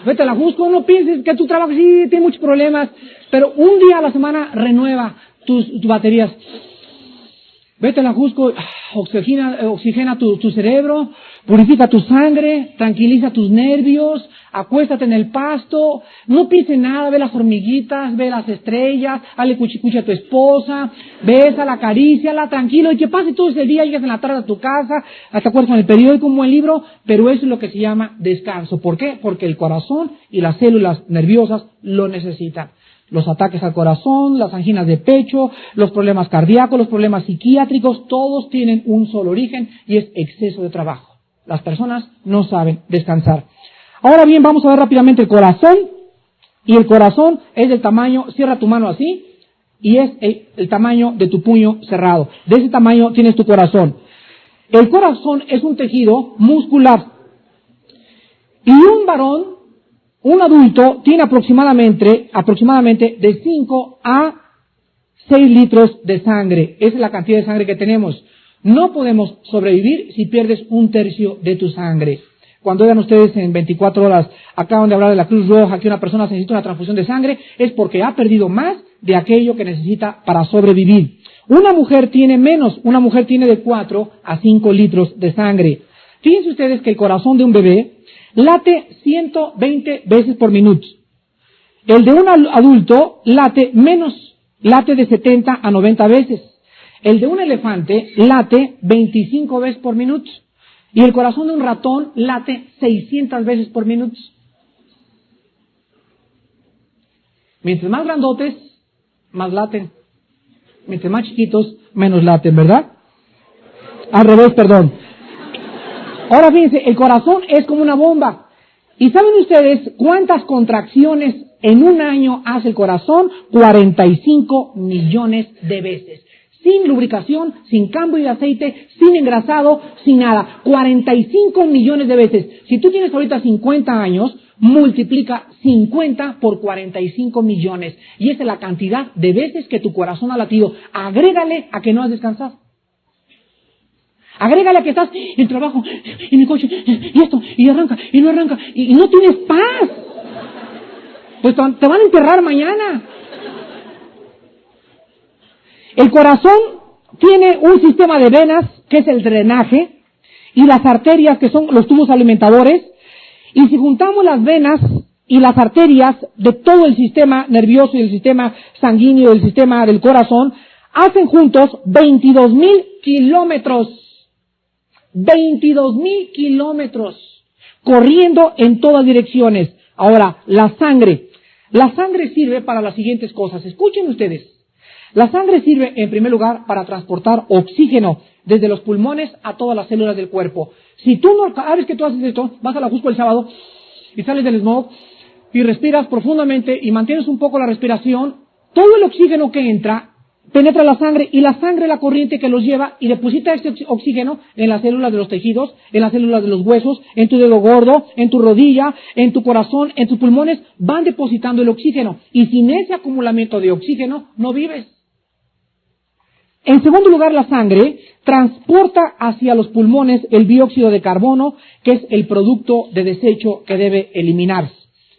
Vete a la Jusco, no pienses que tu trabajo sí tiene muchos problemas, pero un día a la semana renueva tus baterías. Vete a la Jusco, oxigena tu cerebro, purifica tu sangre, tranquiliza tus nervios, acuéstate en el pasto, no pienses nada, ve las hormiguitas, ve las estrellas, hazle cuchicuchi a tu esposa, bésala, acaríciala, tranquilo, y que pase todo ese día, llegas en la tarde a tu casa, hasta acuerdas con el periódico, un buen libro, pero eso es lo que se llama descanso. ¿Por qué? Porque el corazón y las células nerviosas lo necesitan. Los ataques al corazón, las anginas de pecho, los problemas cardíacos, los problemas psiquiátricos, todos tienen un solo origen y es exceso de trabajo. Las personas no saben descansar. Ahora bien, vamos a ver rápidamente el corazón. Y el corazón es del tamaño, cierra tu mano así, y es el tamaño de tu puño cerrado. De ese tamaño tienes tu corazón. El corazón es un tejido muscular. Y un varón, un adulto, tiene aproximadamente de 5 a 6 litros de sangre. Esa es la cantidad de sangre que tenemos. No podemos sobrevivir si pierdes 1/3 de tu sangre. Cuando vean ustedes en 24 horas, acaban de hablar de la Cruz Roja, que una persona necesita una transfusión de sangre, es porque ha perdido más de aquello que necesita para sobrevivir. Una mujer tiene menos, una mujer tiene de 4 a 5 litros de sangre. Fíjense ustedes que el corazón de un bebé late 120 veces por minuto. El de un adulto late menos, late de 70 a 90 veces. El de un elefante late 25 veces por minuto. Y el corazón de un ratón late 600 veces por minuto. Mientras más grandotes, más laten. Mientras más chiquitos, menos laten, ¿verdad? Al revés, perdón. Ahora fíjense, el corazón es como una bomba. ¿Y saben ustedes cuántas contracciones en un año hace el corazón? 45 millones de veces. Sin lubricación, sin cambio de aceite, sin engrasado, sin nada. 45 millones de veces. Si tú tienes ahorita 50 años, multiplica 50 por 45 millones. Y esa es la cantidad de veces que tu corazón ha latido. Agrégale a que no has descansado. Agrégale a que estás en el trabajo, en el coche, y esto, y arranca, y no arranca, y no tienes paz. Pues te van a enterrar mañana. El corazón tiene un sistema de venas, que es el drenaje, y las arterias, que son los tubos alimentadores. Y si juntamos las venas y las arterias de todo el sistema nervioso y el sistema sanguíneo y el sistema del corazón, hacen juntos 22,000 kilómetros. 22,000 kilómetros corriendo en todas direcciones. Ahora, la sangre. La sangre sirve para las siguientes cosas. Escuchen ustedes. La sangre sirve, en primer lugar, para transportar oxígeno desde los pulmones a todas las células del cuerpo. Si tú no, cada vez que tú haces esto, vas a la Jusco el sábado y sales del smog y respiras profundamente y mantienes un poco la respiración, todo el oxígeno que entra penetra la sangre y la sangre es la corriente que los lleva y deposita ese oxígeno en las células de los tejidos, en las células de los huesos, en tu dedo gordo, en tu rodilla, en tu corazón, en tus pulmones, van depositando el oxígeno. Y sin ese acumulamiento de oxígeno, no vives. En segundo lugar, la sangre transporta hacia los pulmones el dióxido de carbono, que es el producto de desecho que debe eliminarse.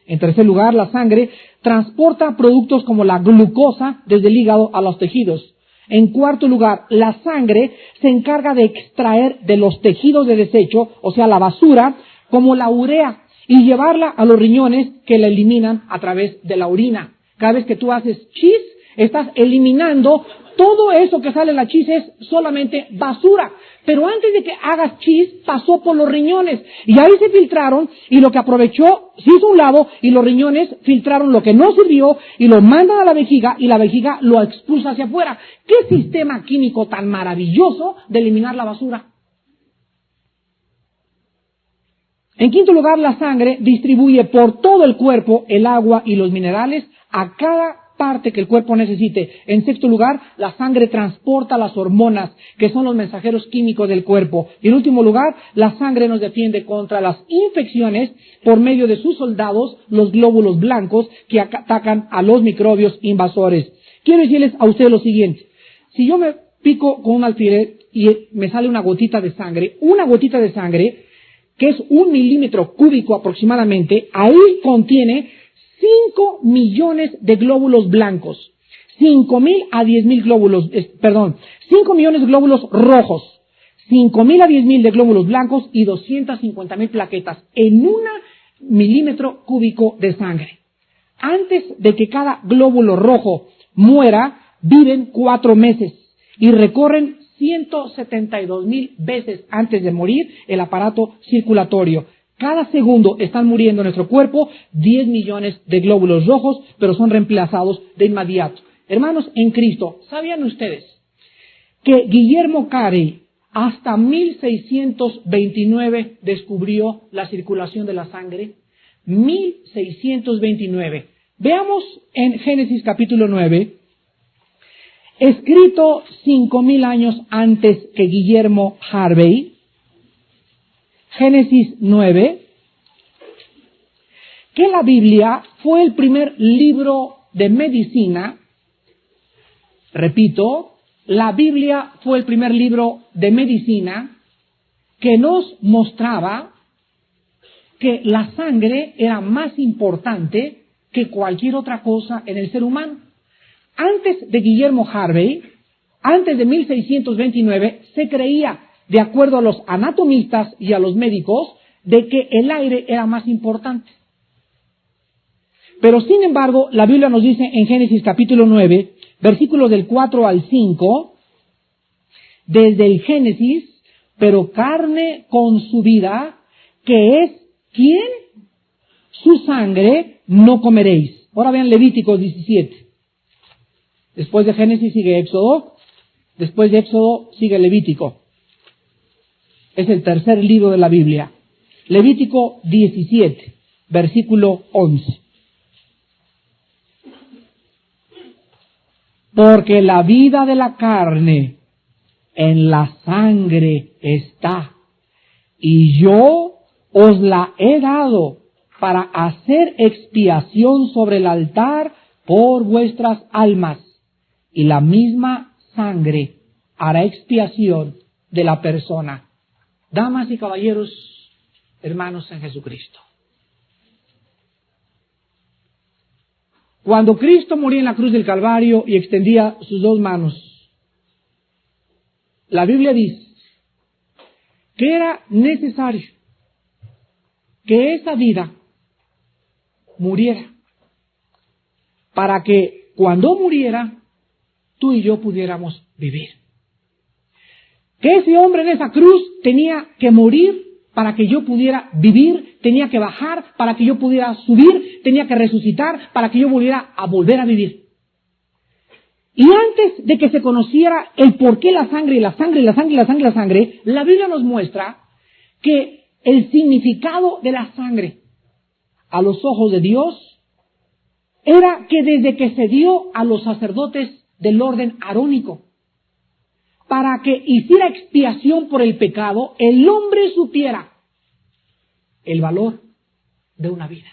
En tercer lugar, la sangre transporta productos como la glucosa desde el hígado a los tejidos. En cuarto lugar, la sangre se encarga de extraer de los tejidos de desecho, o sea, la basura, como la urea. y llevarla a los riñones que la eliminan a través de la orina. Cada vez que tú haces chis, estás eliminando todo eso que sale en la chis, es solamente basura. Pero antes de que hagas chis, pasó por los riñones. Y ahí se filtraron, y lo que aprovechó, se hizo a un lado, y los riñones filtraron lo que no sirvió, y lo mandan a la vejiga, y la vejiga lo expulsa hacia afuera. ¿Qué sistema químico tan maravilloso de eliminar la basura? En quinto lugar, la sangre distribuye por todo el cuerpo el agua y los minerales a cada parte que el cuerpo necesite. En sexto lugar, la sangre transporta las hormonas, que son los mensajeros químicos del cuerpo. Y en último lugar, la sangre nos defiende contra las infecciones por medio de sus soldados, los glóbulos blancos, que atacan a los microbios invasores. Quiero decirles a ustedes lo siguiente. Si yo me pico con un alfiler y me sale una gotita de sangre, que es 1 milímetro cúbico aproximadamente, ahí contiene 5 millones de glóbulos blancos, 5,000 a 10,000 glóbulos, 5 millones de glóbulos rojos, 5,000 a 10,000 de glóbulos blancos y 250,000 plaquetas en 1 milímetro cúbico de sangre. Antes de que cada glóbulo rojo muera, viven 4 meses y recorren 172,000 veces antes de morir el aparato circulatorio. Cada segundo están muriendo en nuestro cuerpo 10 millones de glóbulos rojos, pero son reemplazados de inmediato. Hermanos en Cristo, ¿sabían ustedes que Guillermo Carey hasta 1629 descubrió la circulación de la sangre? 1629. Veamos en Génesis capítulo 9, escrito 5,000 años antes que Guillermo Harvey. Génesis 9, que la Biblia fue el primer libro de medicina. Repito, la Biblia fue el primer libro de medicina que nos mostraba que la sangre era más importante que cualquier otra cosa en el ser humano. Antes de Guillermo Harvey, antes de 1629, se creía, de acuerdo a los anatomistas y a los médicos, de que el aire era más importante. Pero sin embargo, la Biblia nos dice en Génesis capítulo 9, versículos del 4 al 5, desde el Génesis, pero carne con su vida, que es ¿quién? Su sangre no comeréis. Ahora vean Levítico 17. Después de Génesis sigue Éxodo, después de Éxodo sigue Levítico. Es el tercer libro de la Biblia. Levítico 17, versículo 11. Porque la vida de la carne en la sangre está, y yo os la he dado para hacer expiación sobre el altar por vuestras almas, y la misma sangre hará expiación de la persona. Damas y caballeros, hermanos en Jesucristo. Cuando Cristo moría en la cruz del Calvario y extendía sus 2 manos, la Biblia dice que era necesario que esa vida muriera para que cuando muriera tú y yo pudiéramos vivir. Que ese hombre en esa cruz tenía que morir para que yo pudiera vivir, tenía que bajar para que yo pudiera subir, tenía que resucitar para que yo volviera a volver a vivir. Y antes de que se conociera el por qué la sangre, la Biblia nos muestra que el significado de la sangre a los ojos de Dios era que desde que se dio a los sacerdotes del orden arónico, para que hiciera expiación por el pecado, el hombre supiera el valor de una vida.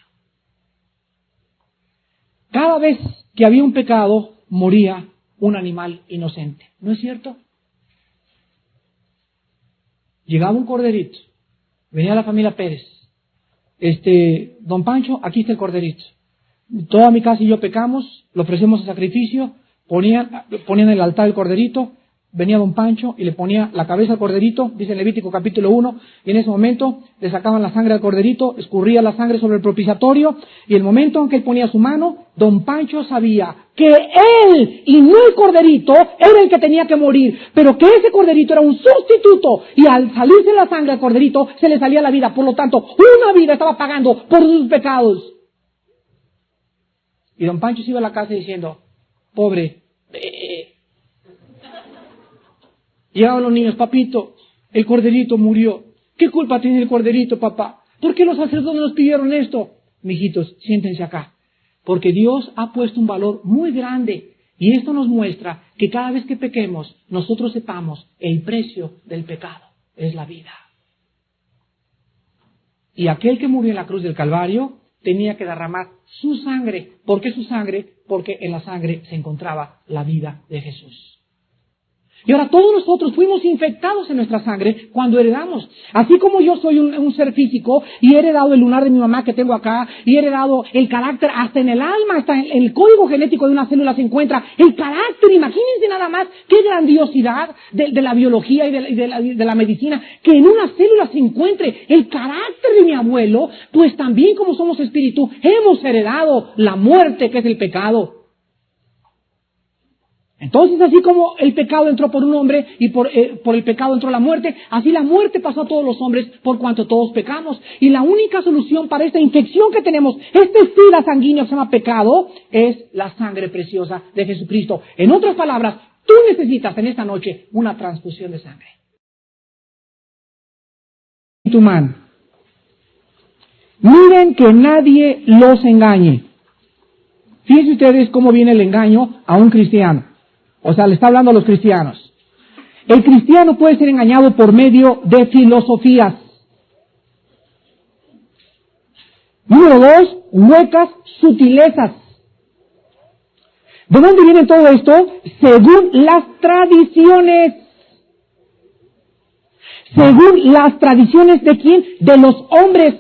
Cada vez que había un pecado, moría un animal inocente. ¿No es cierto? Llegaba un corderito, venía la familia Pérez. Don Pancho, aquí está el corderito. Toda mi casa y yo pecamos, lo ofrecemos a sacrificio, ponían en el altar el corderito, venía don Pancho y le ponía la cabeza al corderito, dice en Levítico capítulo 1, y en ese momento le sacaban la sangre al corderito, escurría la sangre sobre el propiciatorio, y el momento en que él ponía su mano, don Pancho sabía que él, y no el corderito, era el que tenía que morir, pero que ese corderito era un sustituto, y al salirse la sangre al corderito, se le salía la vida. Por lo tanto, una vida estaba pagando por sus pecados. Y don Pancho se iba a la casa diciendo, pobre. Llegaban los niños, papito, el corderito murió. ¿Qué culpa tiene el corderito, papá? ¿Por qué los sacerdotes nos pidieron esto? Mijitos, siéntense acá. Porque Dios ha puesto un valor muy grande. Y esto nos muestra que cada vez que pequemos, nosotros sepamos el precio del pecado. Es la vida. Y aquel que murió en la cruz del Calvario tenía que derramar su sangre. ¿Por qué su sangre? Porque en la sangre se encontraba la vida de Jesús. Y ahora todos nosotros fuimos infectados en nuestra sangre cuando heredamos. Así como yo soy un ser físico y he heredado el lunar de mi mamá que tengo acá, y he heredado el carácter hasta en el alma, hasta en el código genético de una célula se encuentra el carácter. Imagínense nada más qué grandiosidad de la biología y de la medicina, que en una célula se encuentre el carácter de mi abuelo. Pues también, como somos espíritu, hemos heredado la muerte, que es el pecado. Entonces, así como el pecado entró por un hombre y por el pecado entró la muerte, así la muerte pasó a todos los hombres por cuanto todos pecamos. Y la única solución para esta infección que tenemos, este sida sanguíneo que se llama pecado, es la sangre preciosa de Jesucristo. En otras palabras, tú necesitas en esta noche una transfusión de sangre. Humano. Miren que nadie los engañe. Fíjense ustedes cómo viene el engaño a un cristiano. O sea, le está hablando a los cristianos. El cristiano puede ser engañado por medio de filosofías. Número 2, huecas sutilezas. ¿De dónde viene todo esto? Según las tradiciones. Según las tradiciones ¿de quién? De los hombres.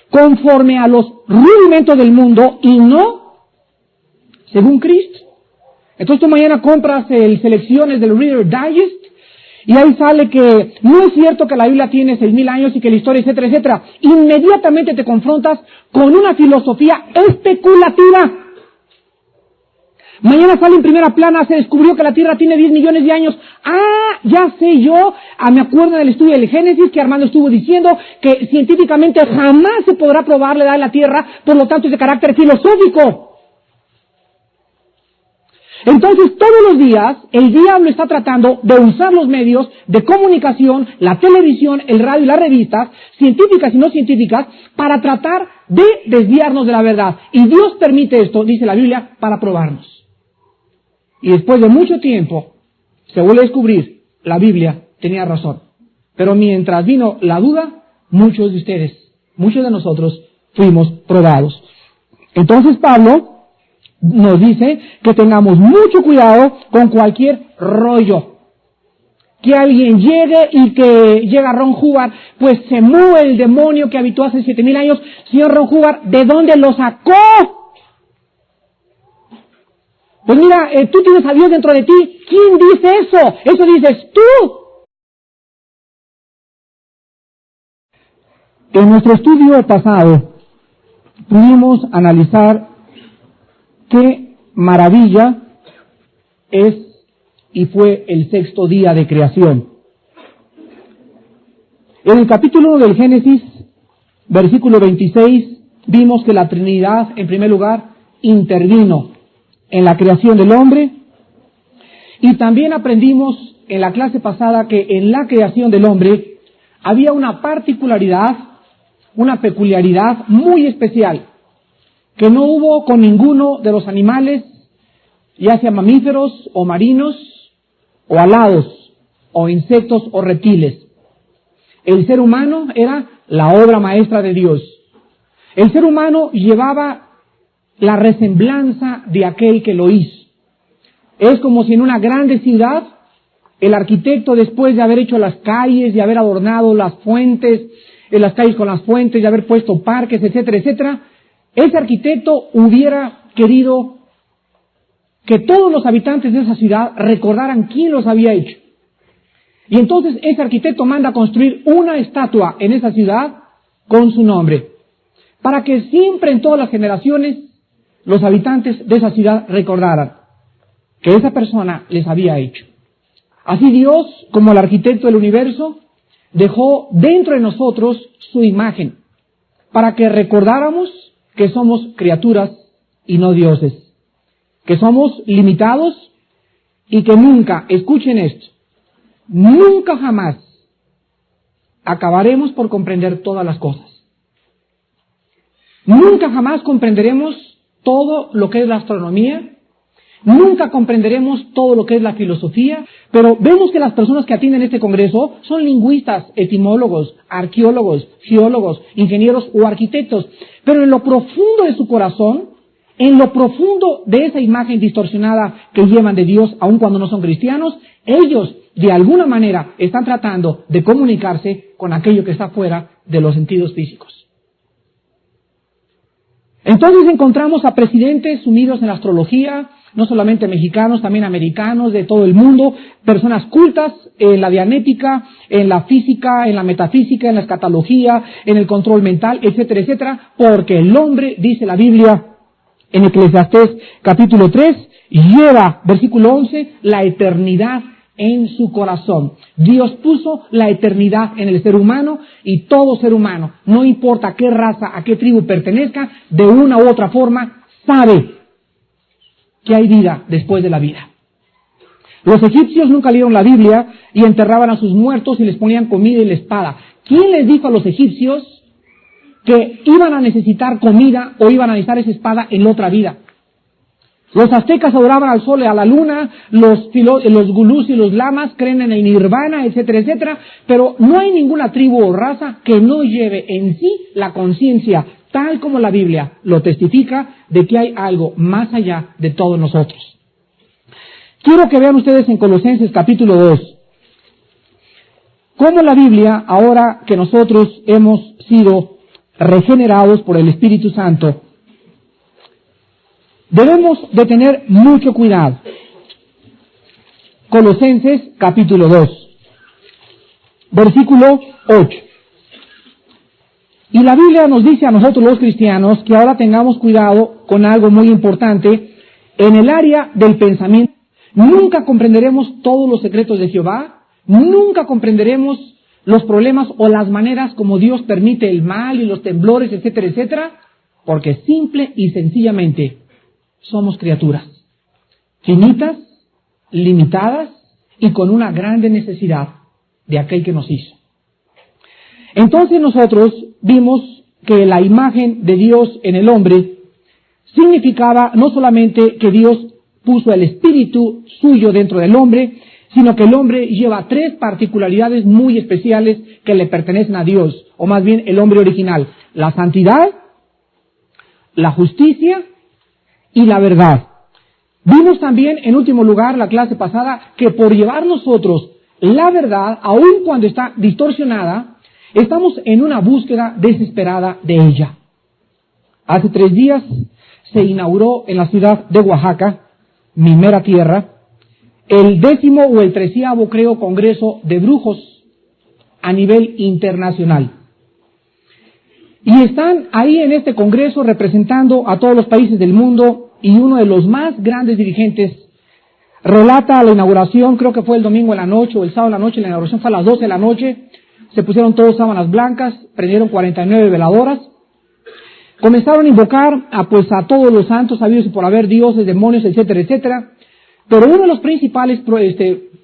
Conforme a los rudimentos del mundo y no según Cristo. Entonces tú mañana compras selecciones del Reader Digest y ahí sale que no es cierto que la Biblia tiene 6,000 años y que la historia, etcétera, etcétera. Inmediatamente te confrontas con una filosofía especulativa. Mañana sale en primera plana, se descubrió que la Tierra tiene 10 millones de años. Ya sé yo, me acuerdo del estudio del Génesis que Armando estuvo diciendo que científicamente jamás se podrá probar la edad de la Tierra, por lo tanto es de carácter filosófico. Entonces, todos los días, el diablo está tratando de usar los medios de comunicación, la televisión, el radio y las revistas, científicas y no científicas, para tratar de desviarnos de la verdad. Y Dios permite esto, dice la Biblia, para probarnos. Y después de mucho tiempo, se vuelve a descubrir, la Biblia tenía razón. Pero mientras vino la duda, muchos de ustedes, muchos de nosotros, fuimos probados. Entonces Pablo nos dice que tengamos mucho cuidado con cualquier rollo. Que alguien llegue y que llega Ron Hubbard, pues se mueve el demonio que habitó hace 7,000 años. Señor Ron Hubbard, ¿de dónde lo sacó? Pues mira, tú tienes a Dios dentro de ti. ¿Quién dice eso? Eso dices tú. En nuestro estudio pasado pudimos analizar qué maravilla es y fue el sexto día de creación. En el capítulo 1 del Génesis, versículo 26, vimos que la Trinidad, en primer lugar, intervino en la creación del hombre, y también aprendimos en la clase pasada que en la creación del hombre había una particularidad, una peculiaridad muy especial, que no hubo con ninguno de los animales, ya sea mamíferos o marinos, o alados, o insectos o reptiles. El ser humano era la obra maestra de Dios. El ser humano llevaba la resemblanza de aquel que lo hizo. Es como si en una grande ciudad, el arquitecto, después de haber hecho las calles, de haber adornado las fuentes, las calles con las fuentes, de haber puesto parques, etcétera, etcétera, ese arquitecto hubiera querido que todos los habitantes de esa ciudad recordaran quién los había hecho. Y entonces ese arquitecto manda construir una estatua en esa ciudad con su nombre, para que siempre en todas las generaciones los habitantes de esa ciudad recordaran que esa persona les había hecho. Así Dios, como el arquitecto del universo, dejó dentro de nosotros su imagen, para que recordáramos que somos criaturas y no dioses, que somos limitados y que nunca, escuchen esto, nunca jamás acabaremos por comprender todas las cosas. Nunca jamás comprenderemos todo lo que es la astronomía, nunca comprenderemos todo lo que es la filosofía, pero vemos que las personas que atienden este congreso son lingüistas, etimólogos, arqueólogos, geólogos, ingenieros o arquitectos, pero en lo profundo de su corazón, en lo profundo de esa imagen distorsionada que llevan de Dios, aun cuando no son cristianos, ellos de alguna manera están tratando de comunicarse con aquello que está fuera de los sentidos físicos. Entonces encontramos a presidentes sumidos en la astrología, no solamente mexicanos, también americanos, de todo el mundo, personas cultas en la dianética, en la física, en la metafísica, en la escatología, en el control mental, etcétera, etcétera, porque el hombre, dice la Biblia en Eclesiastés capítulo 3, lleva, versículo 11, la eternidad en su corazón. Dios puso la eternidad en el ser humano y todo ser humano, no importa a qué raza, a qué tribu pertenezca, de una u otra forma, sabe que hay vida después de la vida. Los egipcios nunca leyeron la Biblia y enterraban a sus muertos y les ponían comida y la espada. ¿Quién les dijo a los egipcios que iban a necesitar comida o iban a necesitar esa espada en la otra vida? Los aztecas adoraban al sol y a la luna, los gulús y los lamas creen en el nirvana, etcétera, etcétera, pero no hay ninguna tribu o raza que no lleve en sí la conciencia, tal como la Biblia lo testifica, de que hay algo más allá de todos nosotros. Quiero que vean ustedes en Colosenses capítulo 2, cómo la Biblia, ahora que nosotros hemos sido regenerados por el Espíritu Santo, debemos de tener mucho cuidado. Colosenses capítulo 2, versículo 8. Y la Biblia nos dice a nosotros los cristianos que ahora tengamos cuidado con algo muy importante en el área del pensamiento. Nunca comprenderemos todos los secretos de Jehová, nunca comprenderemos los problemas o las maneras como Dios permite el mal y los temblores, etcétera, etcétera, porque simple y sencillamente somos criaturas finitas, limitadas y con una grande necesidad de aquel que nos hizo. Entonces nosotros vimos que la imagen de Dios en el hombre significaba no solamente que Dios puso el espíritu suyo dentro del hombre, sino que el hombre lleva tres particularidades muy especiales que le pertenecen a Dios, o más bien el hombre original: la santidad, la justicia y la verdad. Vimos también, en último lugar, la clase pasada, que por llevar nosotros la verdad, aun cuando está distorsionada, estamos en una búsqueda desesperada de ella. Hace 3 días se inauguró en la ciudad de Oaxaca, mi mera tierra, el 10º o el 13º, creo, Congreso de Brujos a nivel internacional. Y están ahí en este congreso representando a todos los países del mundo, y uno de los más grandes dirigentes relata la inauguración, creo que fue el domingo en la noche o el sábado en la noche, la inauguración fue a las 12 de la noche, se pusieron todos sábanas blancas, prendieron 49 veladoras, comenzaron a invocar a todos los santos habidos y por haber, dioses, demonios, etcétera, etcétera, pero uno de los principales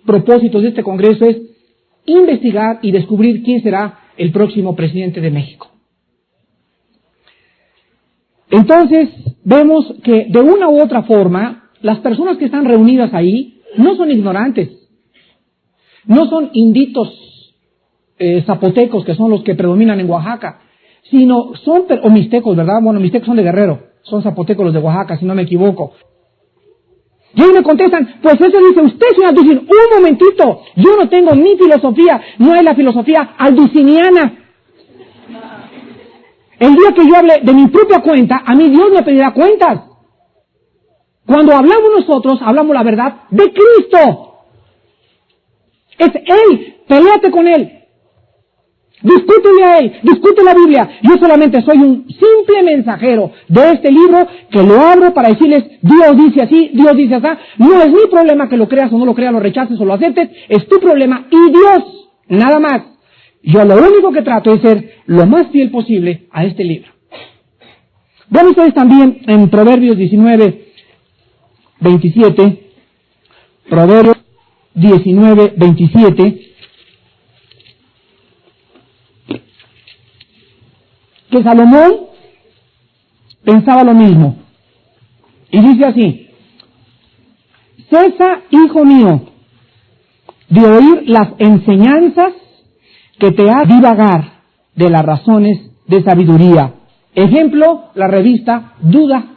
propósitos de este congreso es investigar y descubrir quién será el próximo presidente de México. Entonces, vemos que de una u otra forma, las personas que están reunidas ahí no son ignorantes, no son inditos zapotecos, que son los que predominan en Oaxaca, sino son, o mixtecos, ¿verdad? Bueno, mixtecos son de Guerrero, son zapotecos los de Oaxaca, si no me equivoco. Y ellos me contestan, pues eso dice usted, señor Alducin, un momentito, yo no tengo mi filosofía, no es la filosofía alduciniana. El día que yo hable de mi propia cuenta, a mí Dios me pedirá cuentas. Cuando hablamos nosotros, hablamos la verdad de Cristo. Es Él, peléate con Él. Discútele a Él, discute la Biblia. Yo solamente soy un simple mensajero de este libro que lo abro para decirles, Dios dice así, Dios dice así. No es mi problema que lo creas o no lo creas, lo rechaces o lo aceptes, es tu problema y Dios, nada más. Yo lo único que trato es ser lo más fiel posible a este libro. Vean ustedes también en Proverbios 19, 27, Proverbios 19, 27, que Salomón pensaba lo mismo. Y dice así: cesa, hijo mío, de oír las enseñanzas que te ha divagar de las razones de sabiduría. Ejemplo, la revista Duda.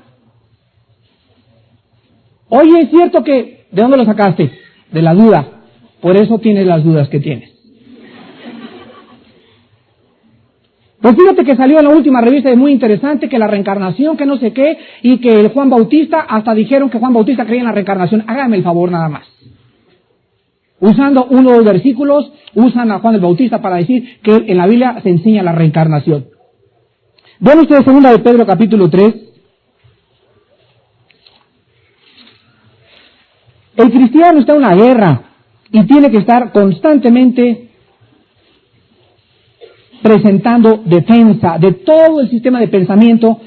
Oye, es cierto que, ¿de dónde lo sacaste? De la duda. Por eso tienes las dudas que tienes. Pues fíjate que salió en la última revista, es muy interesante, que la reencarnación, que no sé qué, y que el Juan Bautista, hasta dijeron que Juan Bautista creía en la reencarnación. Hágame el favor nada más. Usando uno de los versículos, usan a Juan el Bautista para decir que en la Biblia se enseña la reencarnación. Vean ustedes 2 de Pedro capítulo 3. El cristiano está en una guerra y tiene que estar constantemente presentando defensa de todo el sistema de pensamiento